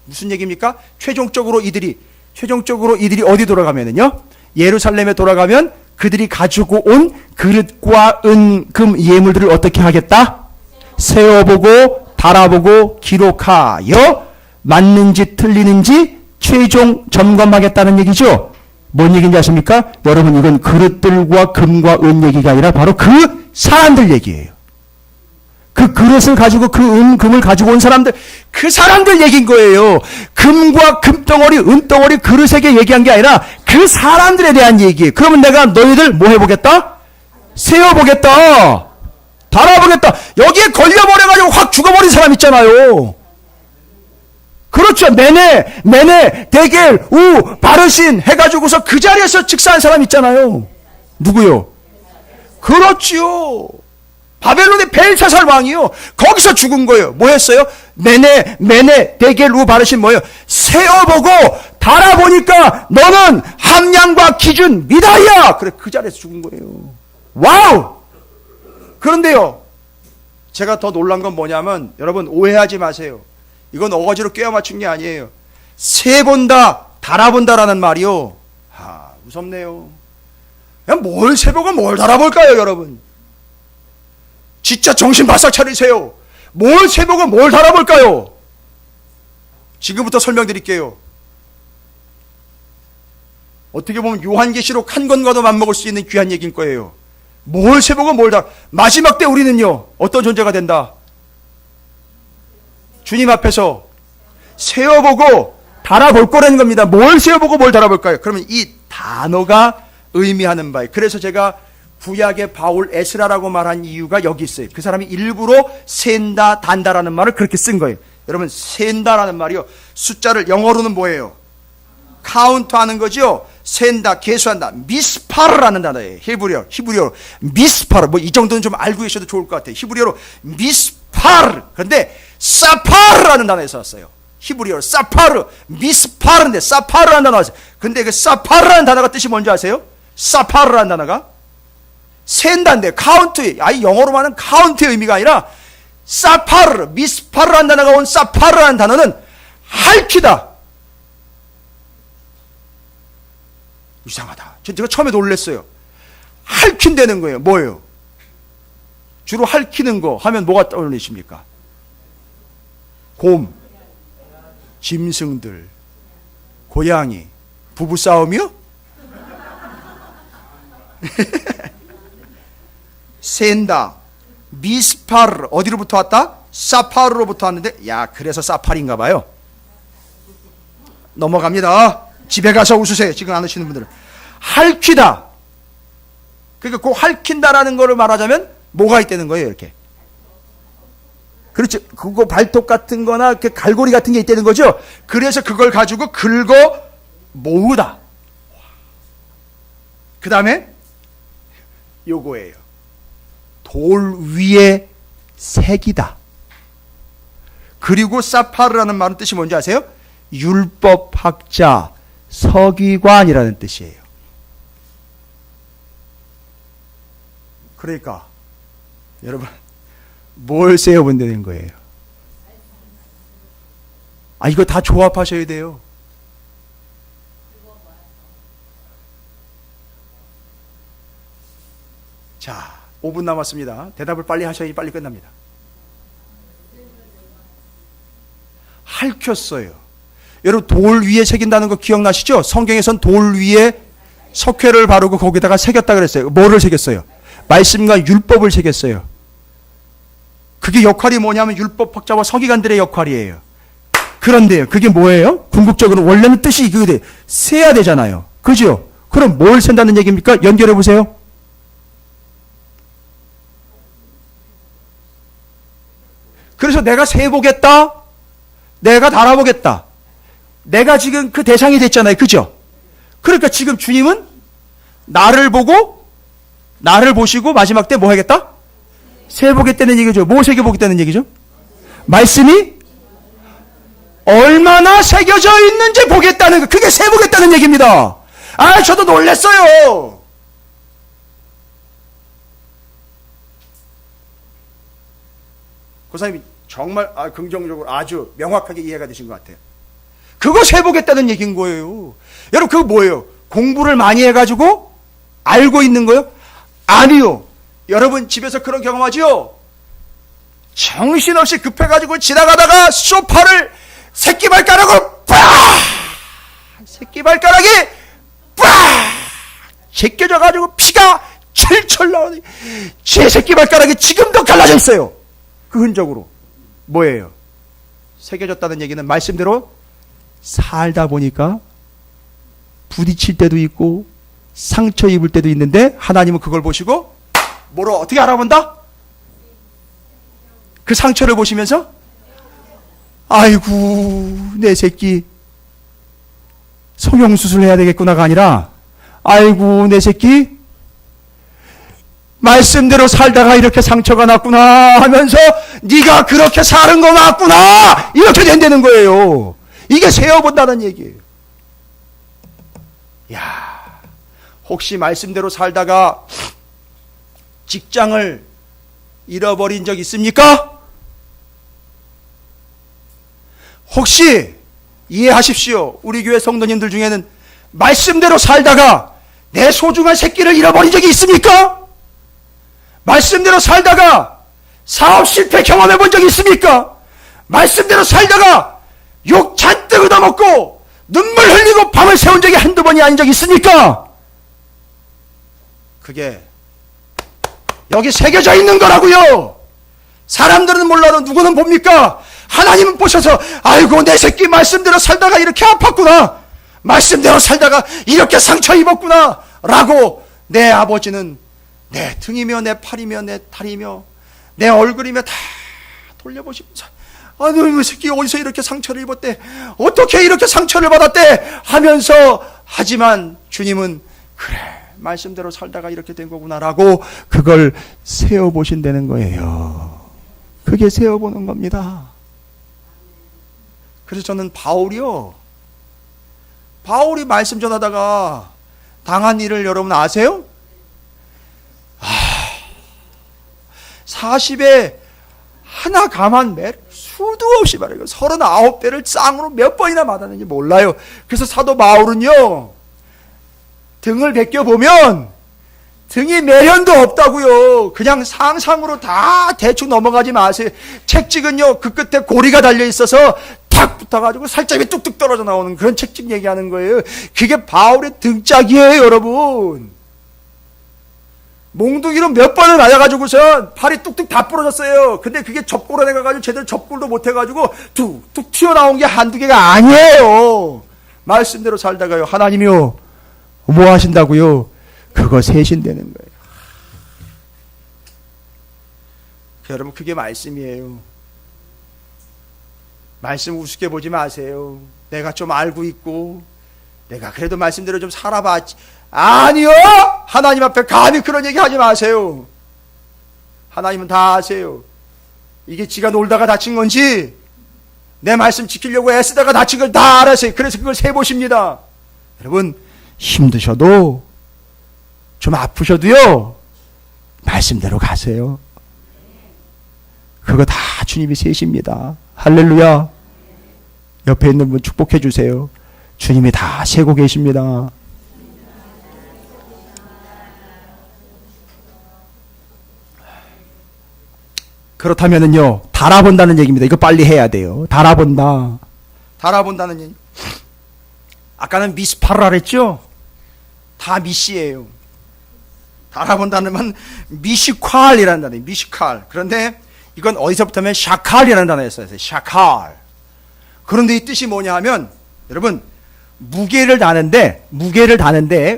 Speaker 1: 무슨 얘기입니까? 최종적으로 이들이 어디 돌아가면은요, 예루살렘에 돌아가면 그들이 가지고 온 그릇과 은, 금, 예물들을 어떻게 하겠다? 세어보고 달아보고 기록하여 맞는지 틀리는지 최종 점검하겠다는 얘기죠. 뭔 얘기인지 아십니까? 여러분, 이건 그릇들과 금과 은 얘기가 아니라 바로 그 사람들 얘기예요. 그 그릇을 가지고 그 금을 가지고 온 사람들, 그 사람들 얘기인 거예요. 금과 금덩어리, 은덩어리, 그릇에게 얘기한 게 아니라 그 사람들에 대한 얘기예요. 그러면 내가 너희들 뭐 해보겠다? 세워보겠다. 달아보겠다. 여기에 걸려버려가지고 확 죽어버린 사람 있잖아요. 그렇죠. 메네, 데겔, 우, 바르신 해가지고서 그 자리에서 즉사한 사람 있잖아요. 누구요? 그렇지요. 바벨론의 벨사살 왕이요. 거기서 죽은 거예요. 뭐 했어요? 메네, 데겔, 우, 바르신 뭐예요? 세어보고 달아보니까 너는 함량과 기준 미달이야. 그래, 그 자리에서 죽은 거예요. 와우! 그런데요, 제가 더 놀란 건 뭐냐면, 여러분 오해하지 마세요. 이건 어거지로 꿰어 맞춘 게 아니에요. 세본다, 달아본다라는 말이요. 무섭네요. 그냥 뭘 세보고 뭘 달아볼까요, 여러분? 진짜 정신 바싹 차리세요. 뭘 세보고 뭘 달아볼까요? 지금부터 설명드릴게요. 어떻게 보면 요한계시록 한 권과도 맞먹을 수 있는 귀한 얘기일 거예요. 뭘 세보고 뭘 달아. 마지막 때 우리는요, 어떤 존재가 된다? 주님 앞에서 세어보고 달아볼 거라는 겁니다. 뭘 세어보고 뭘 달아볼까요? 그러면 이 단어가 의미하는 바예요. 그래서 제가 구약의 바울 에스라라고 말한 이유가 여기 있어요. 그 사람이 일부러 센다, 단다라는 말을 그렇게 쓴 거예요. 여러분, 센다라는 말이요, 숫자를 영어로는 뭐예요? 카운트하는 거죠. 센다, 계수한다. 미스파르라는 단어예요. 히브리어로 미스파르. 뭐 이 정도는 좀 알고 계셔도 좋을 것 같아요. 히브리어로 미스파르. 그런데 사파르라는 단어에서 왔어요. 히브리어로 사파르, 미스파르인데 사파르라는 단어가 왔어요. 근데 그 사파르라는 단어가 뜻이 뭔지 아세요? 사파르라는 단어가 센다인데 카운트, 아니 영어로 말하는 카운트의 의미가 아니라 사파르, 미스파르라는 단어가 온 사파르라는 단어는 핥히다. 이상하다. 제가 처음에 놀랐어요. 핥힌다는 거예요. 뭐예요? 주로 핥히는 거 하면 뭐가 떠올리십니까? 곰, 짐승들, 고양이, 부부싸움이요? 센다, 미스파르, 어디로부터 왔다? 사파르로부터 왔는데, 야, 그래서 사파리인가 봐요. 넘어갑니다. 집에 가서 웃으세요. 지금 안 하시는 분들은. 핥히다. 그러니까 그 핥힌다라는 거를 말하자면 뭐가 있다는 거예요, 이렇게. 그렇죠. 그거 발톱 같은 거나 이렇게 갈고리 같은 게 있다는 거죠. 그래서 그걸 가지고 긁어 모으다. 그 다음에 요거예요. 돌 위에 새기다. 그리고 사파르라는 말은 뜻이 뭔지 아세요? 율법학자, 서기관이라는 뜻이에요. 그러니까 여러분, 뭘 세어본다는 거예요? 이거 다 조합하셔야 돼요. 자, 5분 남았습니다. 대답을 빨리 하셔야 빨리 끝납니다. 핥혔어요. 여러분, 돌 위에 새긴다는 거 기억나시죠? 성경에선 돌 위에 석회를 바르고 거기다가 새겼다 그랬어요. 뭐를 새겼어요? 말씀과 율법을 새겼어요. 그게 역할이 뭐냐면 율법학자와 서기관들의 역할이에요. 그런데요, 그게 뭐예요? 궁극적으로 원래는 뜻이 그게 세야 되잖아요. 그죠? 그럼 뭘 센다는 얘기입니까? 연결해 보세요. 그래서 내가 세보겠다, 내가 달아보겠다. 내가 지금 그 대상이 됐잖아요. 그죠? 그러니까 지금 주님은 나를 보고, 나를 보시고 마지막 때 뭐 하겠다? 세보겠다는 얘기죠. 뭐 새겨보겠다는 얘기죠? 말씀이 얼마나 새겨져 있는지 보겠다는 거. 그게 세보겠다는 얘기입니다. 저도 놀랐어요. 고사님이 정말 긍정적으로 아주 명확하게 이해가 되신 것 같아요. 그거 세보겠다는 얘기인 거예요. 여러분, 그거 뭐예요? 공부를 많이 해가지고 알고 있는 거예요? 아니요. 여러분 집에서 그런 경험하죠? 정신없이 급해가지고 지나가다가 소파를 새끼발가락으로 새끼발가락이 제껴져가지고 피가 철철 나오니 제 새끼발가락이 지금도 갈라져 있어요. 그 흔적으로 뭐예요? 새겨졌다는 얘기는 말씀대로 살다 보니까 부딪힐 때도 있고 상처 입을 때도 있는데 하나님은 그걸 보시고 뭐로 어떻게 알아본다? 그 상처를 보시면서 아이고 내 새끼 성형수술 해야 되겠구나가 아니라 아이고 내 새끼 말씀대로 살다가 이렇게 상처가 났구나 하면서 네가 그렇게 사는 거 맞구나 이렇게 된다는 거예요. 이게 세어본다는 얘기예요. 야, 혹시 말씀대로 살다가 직장을 잃어버린 적 있습니까? 혹시 이해하십시오. 우리 교회 성도님들 중에는 말씀대로 살다가 내 소중한 새끼를 잃어버린 적이 있습니까? 말씀대로 살다가 사업 실패 경험해 본 적이 있습니까? 말씀대로 살다가 욕 잔뜩 얻어먹고 눈물 흘리고 밤을 새운 적이 한두 번이 아닌 적이 있습니까? 그게 여기 새겨져 있는 거라고요. 사람들은 몰라도 누구는 봅니까? 하나님은 보셔서 아이고 내 새끼 말씀대로 살다가 이렇게 아팠구나, 말씀대로 살다가 이렇게 상처 입었구나 라고 내 아버지는 내 등이며 내 팔이며 내 다리며 내 얼굴이며 다 돌려보시면서 아니 이 새끼 어디서 이렇게 상처를 입었대, 어떻게 이렇게 상처를 받았대 하면서, 하지만 주님은 그래 말씀대로 살다가 이렇게 된 거구나라고 그걸 세어보신다는 거예요. 그게 세어보는 겁니다. 그래서 저는 바울이 말씀 전하다가 당한 일을 여러분 아세요? 40에 하나 가만 수도 없이 말해요. 39대를 쌍으로 몇 번이나 맞았는지 몰라요. 그래서 사도 바울은요, 등을 벗겨보면 등이 매련도 없다고요. 그냥 상상으로 다 대충 넘어가지 마세요. 책찍은요, 그 끝에 고리가 달려 있어서 탁 붙어가지고 살점이 뚝뚝 떨어져 나오는 그런 책찍 얘기하는 거예요. 그게 바울의 등짝이에요, 여러분. 몽둥이로 몇 번을 맞아가지고선 팔이 뚝뚝 다 부러졌어요. 근데 그게 접골에 가가지고 제대로 접골도 못해가지고 툭툭 튀어나온 게 한두 개가 아니에요. 말씀대로 살다가요, 하나님이요 뭐 하신다고요? 그거 세신되는 거예요. 여러분, 그게 말씀이에요. 말씀 우습게 보지 마세요. 내가 좀 알고 있고 내가 그래도 말씀대로 좀 살아봤지. 아니요! 하나님 앞에 감히 그런 얘기 하지 마세요. 하나님은 다 아세요. 이게 지가 놀다가 다친 건지 내 말씀 지키려고 애쓰다가 다친 걸 다 알아세요. 그래서 그걸 세보십니다. 여러분, 힘드셔도 좀 아프셔도요, 말씀대로 가세요. 그거 다 주님이 세십니다. 할렐루야. 옆에 있는 분 축복해 주세요. 주님이 다 세고 계십니다. 그렇다면은요, 달아본다는 얘기입니다. 이거 빨리 해야 돼요. 달아본다는 얘기. 아까는 미스파르라 그랬죠? 다 미시예요. 달아본다는 건 미시칼이라는 단어예요. 미시칼. 그런데 이건 어디서부터면 샤칼이라는 단어였어요. 샤칼. 그런데 이 뜻이 뭐냐 하면, 여러분, 무게를 다는데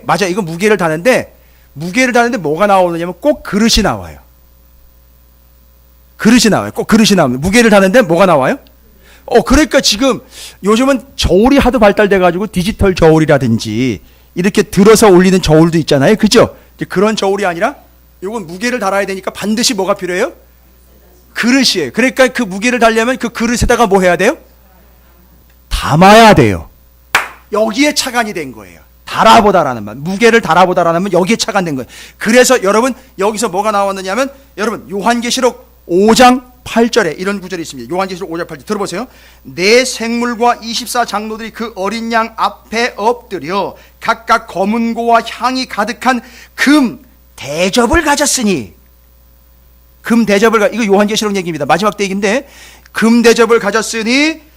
Speaker 1: 맞아, 이거 무게를 다는데 뭐가 나오느냐면 꼭 그릇이 나와요. 꼭 그릇이 나옵니다. 무게를 다는데 뭐가 나와요? 그러니까 지금 요즘은 저울이 하도 발달돼가지고 디지털 저울이라든지 이렇게 들어서 올리는 저울도 있잖아요. 그죠? 그런 저울이 아니라 이건 무게를 달아야 되니까 반드시 뭐가 필요해요? 그릇이에요. 그러니까 그 무게를 달려면 그 그릇에다가 뭐 해야 돼요? 담아야 돼요. 여기에 차관이 된 거예요. 달아보다라는 말, 무게를 달아보다라는 말, 여기에 차관된 거예요. 그래서 여러분, 여기서 뭐가 나왔느냐면, 여러분, 요한계시록 5장 8절에 이런 구절이 있습니다. 요한계시록 5장 8절 들어보세요. 네 생물과 24장로들이 그 어린 양 앞에 엎드려 각각 검은 고와 향이 가득한 금 대접을 가졌으니, 이거 요한계시록 얘기입니다. 마지막 때 얘기인데, 금 대접을 가졌으니,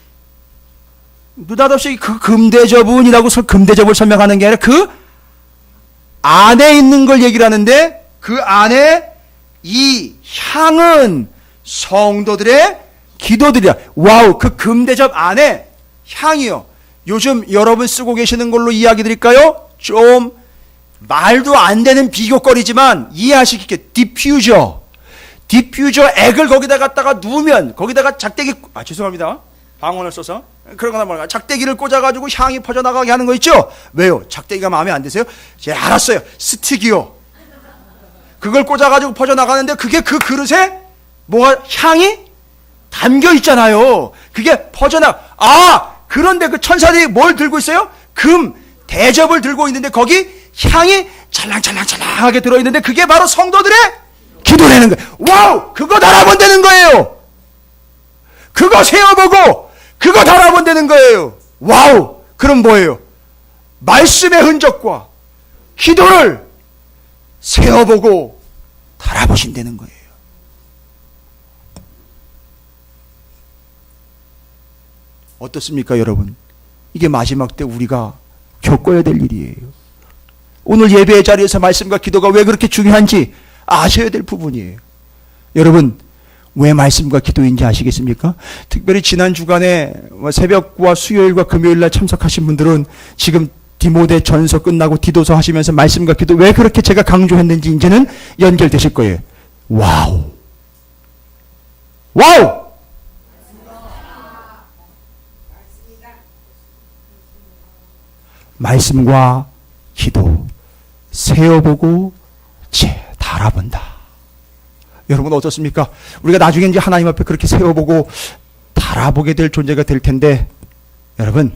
Speaker 1: 느닷없이 그 금대접은이라고 금대접을 설명하는 게 아니라 그 안에 있는 걸 얘기를 하는데, 그 안에 이 향은 성도들의 기도들이야. 와우, 그 금대접 안에 향이요. 요즘 여러분 쓰고 계시는 걸로 이야기 드릴까요? 좀 말도 안 되는 비교거리지만 이해하시기 디퓨저 액을 거기다 갖다가 누우면 거기다가 작대기, 죄송합니다, 방언을 써서 그런 거나 말고 작대기를 꽂아가지고 향이 퍼져나가게 하는 거 있죠? 왜요? 작대기가 마음에 안 드세요? 제가 알았어요. 스틱이요. 그걸 꽂아가지고 퍼져나가는데 그게 그 그릇에 뭐가 향이 담겨 있잖아요. 그게 그런데 그 천사들이 뭘 들고 있어요? 금 대접을 들고 있는데 거기 향이 찰랑찰랑찰랑하게 들어있는데 그게 바로 성도들의 기도라는 거예요. 와우! 그거 달아본다는 거예요. 그거 세어보고 그거 달아본다는 거예요. 와우! 그럼 뭐예요? 말씀의 흔적과 기도를 세어보고 달아보신다는 거예요. 어떻습니까, 여러분? 이게 마지막 때 우리가 겪어야 될 일이에요. 오늘 예배의 자리에서 말씀과 기도가 왜 그렇게 중요한지 아셔야 될 부분이에요. 여러분, 왜 말씀과 기도인지 아시겠습니까? 특별히 지난 주간에 새벽과 수요일과 금요일날 참석하신 분들은 지금 디모데 전서 끝나고 디도서 하시면서 말씀과 기도 왜 그렇게 제가 강조했는지 이제는 연결되실 거예요. 와우! 와우! 말씀과 기도 세어보고 달아본다. 여러분 어떻습니까? 우리가 나중에 이제 하나님 앞에 그렇게 세어보고 달아보게 될 존재가 될 텐데, 여러분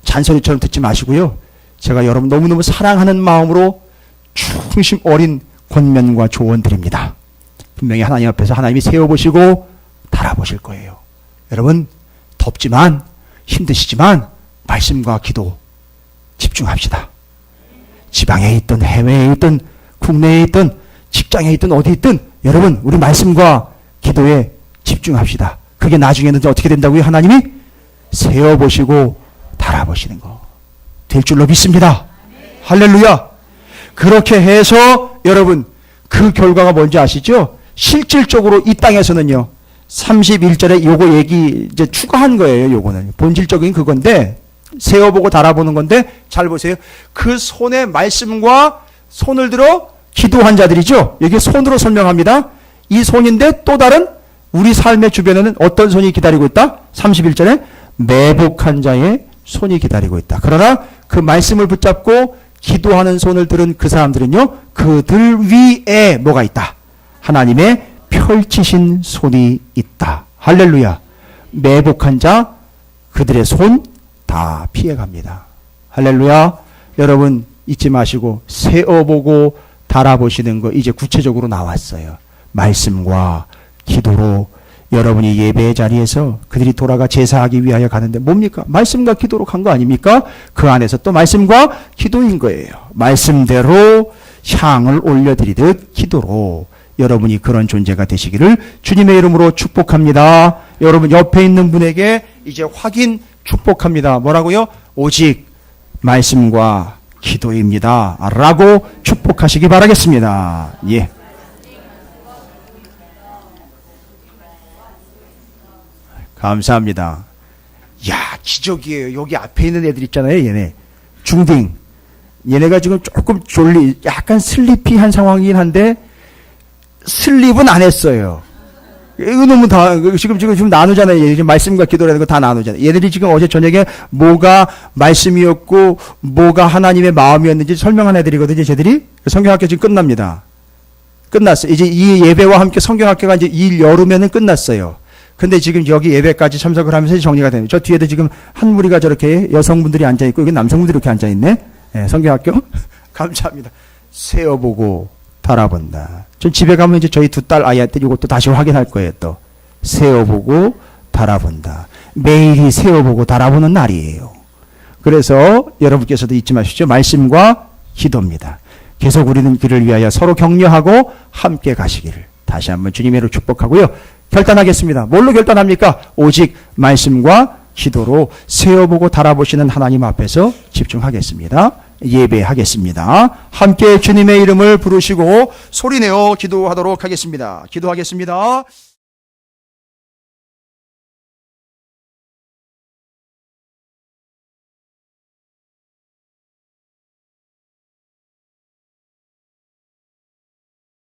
Speaker 1: 잔소리처럼 듣지 마시고요. 제가 여러분 너무너무 사랑하는 마음으로 충심 어린 권면과 조언 드립니다. 분명히 하나님 앞에서 하나님이 세워보시고 달아보실 거예요. 여러분 덥지만 힘드시지만 말씀과 기도 집중합시다. 지방에 있든 해외에 있든 국내에 있든 직장에 있든 어디 있든 여러분 우리 말씀과 기도에 집중합시다. 그게 나중에는 어떻게 된다고요? 하나님이 세워보시고 달아보시는 거 될 줄로 믿습니다. 할렐루야. 그렇게 해서 여러분 그 결과가 뭔지 아시죠? 실질적으로 이 땅에서는요 31절에 요거 얘기 이제 추가한 거예요. 요거는 본질적인 그건데 세워보고 달아보는 건데 잘 보세요. 그 손에 말씀과 손을 들어 기도한 자들이죠. 여기 손으로 설명합니다. 이 손인데 또 다른 우리 삶의 주변에는 어떤 손이 기다리고 있다? 31절에 매복한 자의 손이 기다리고 있다. 그러나 그 말씀을 붙잡고 기도하는 손을 들은 그 사람들은요 그들 위에 뭐가 있다? 하나님의 펼치신 손이 있다. 할렐루야. 매복한 자 그들의 손 다 피해갑니다. 할렐루야. 여러분 잊지 마시고 세어보고 달아보시는 거 이제 구체적으로 나왔어요. 말씀과 기도로 여러분이 예배의 자리에서 그들이 돌아가 제사하기 위하여 가는데 뭡니까? 말씀과 기도로 간 거 아닙니까? 그 안에서 또 말씀과 기도인 거예요. 말씀대로 향을 올려드리듯 기도로 여러분이 그런 존재가 되시기를 주님의 이름으로 축복합니다. 여러분 옆에 있는 분에게 이제 확인 축복합니다. 뭐라고요? 오직 말씀과 기도입니다. 라고 축복하시기 바라겠습니다. 예. 감사합니다. 야, 기적이에요. 여기 앞에 있는 애들 있잖아요. 얘네. 중딩. 얘네가 지금 조금 약간 슬리피한 상황이긴 한데 슬립은 안 했어요. 이거 너무 다 지금 나누잖아요. 지금 말씀과 기도라는 거 다 나누잖아요. 얘들이 지금 어제 저녁에 뭐가 말씀이었고 뭐가 하나님의 마음이었는지 설명한 애들이거든요. 쟤들이 성경학교 지금 끝납니다. 끝났어요. 이제 이 예배와 함께 성경학교가 이제 이 여름에는 끝났어요. 근데 지금 여기 예배까지 참석을 하면서 정리가 되는. 저 뒤에도 지금 한 무리가 저렇게 여성분들이 앉아 있고 여기 남성분들이 이렇게 앉아 있네. 네, 성경학교 감사합니다. 세어보고 달아본다. 전 집에 가면 이제 저희 두 딸 아이한테 이것도 다시 확인할 거예요. 또 세어보고 달아본다. 매일이 세어보고 달아보는 날이에요. 그래서 여러분께서도 잊지 마시죠. 말씀과 기도입니다. 계속 우리는 그를 위하여 서로 격려하고 함께 가시기를 다시 한번 주님으로 축복하고요. 결단하겠습니다. 뭘로 결단합니까? 오직 말씀과 기도로 세어보고 달아보시는 하나님 앞에서 집중하겠습니다. 예배하겠습니다. 함께 주님의 이름을 부르시고 소리내어 기도하도록 하겠습니다. 기도하겠습니다.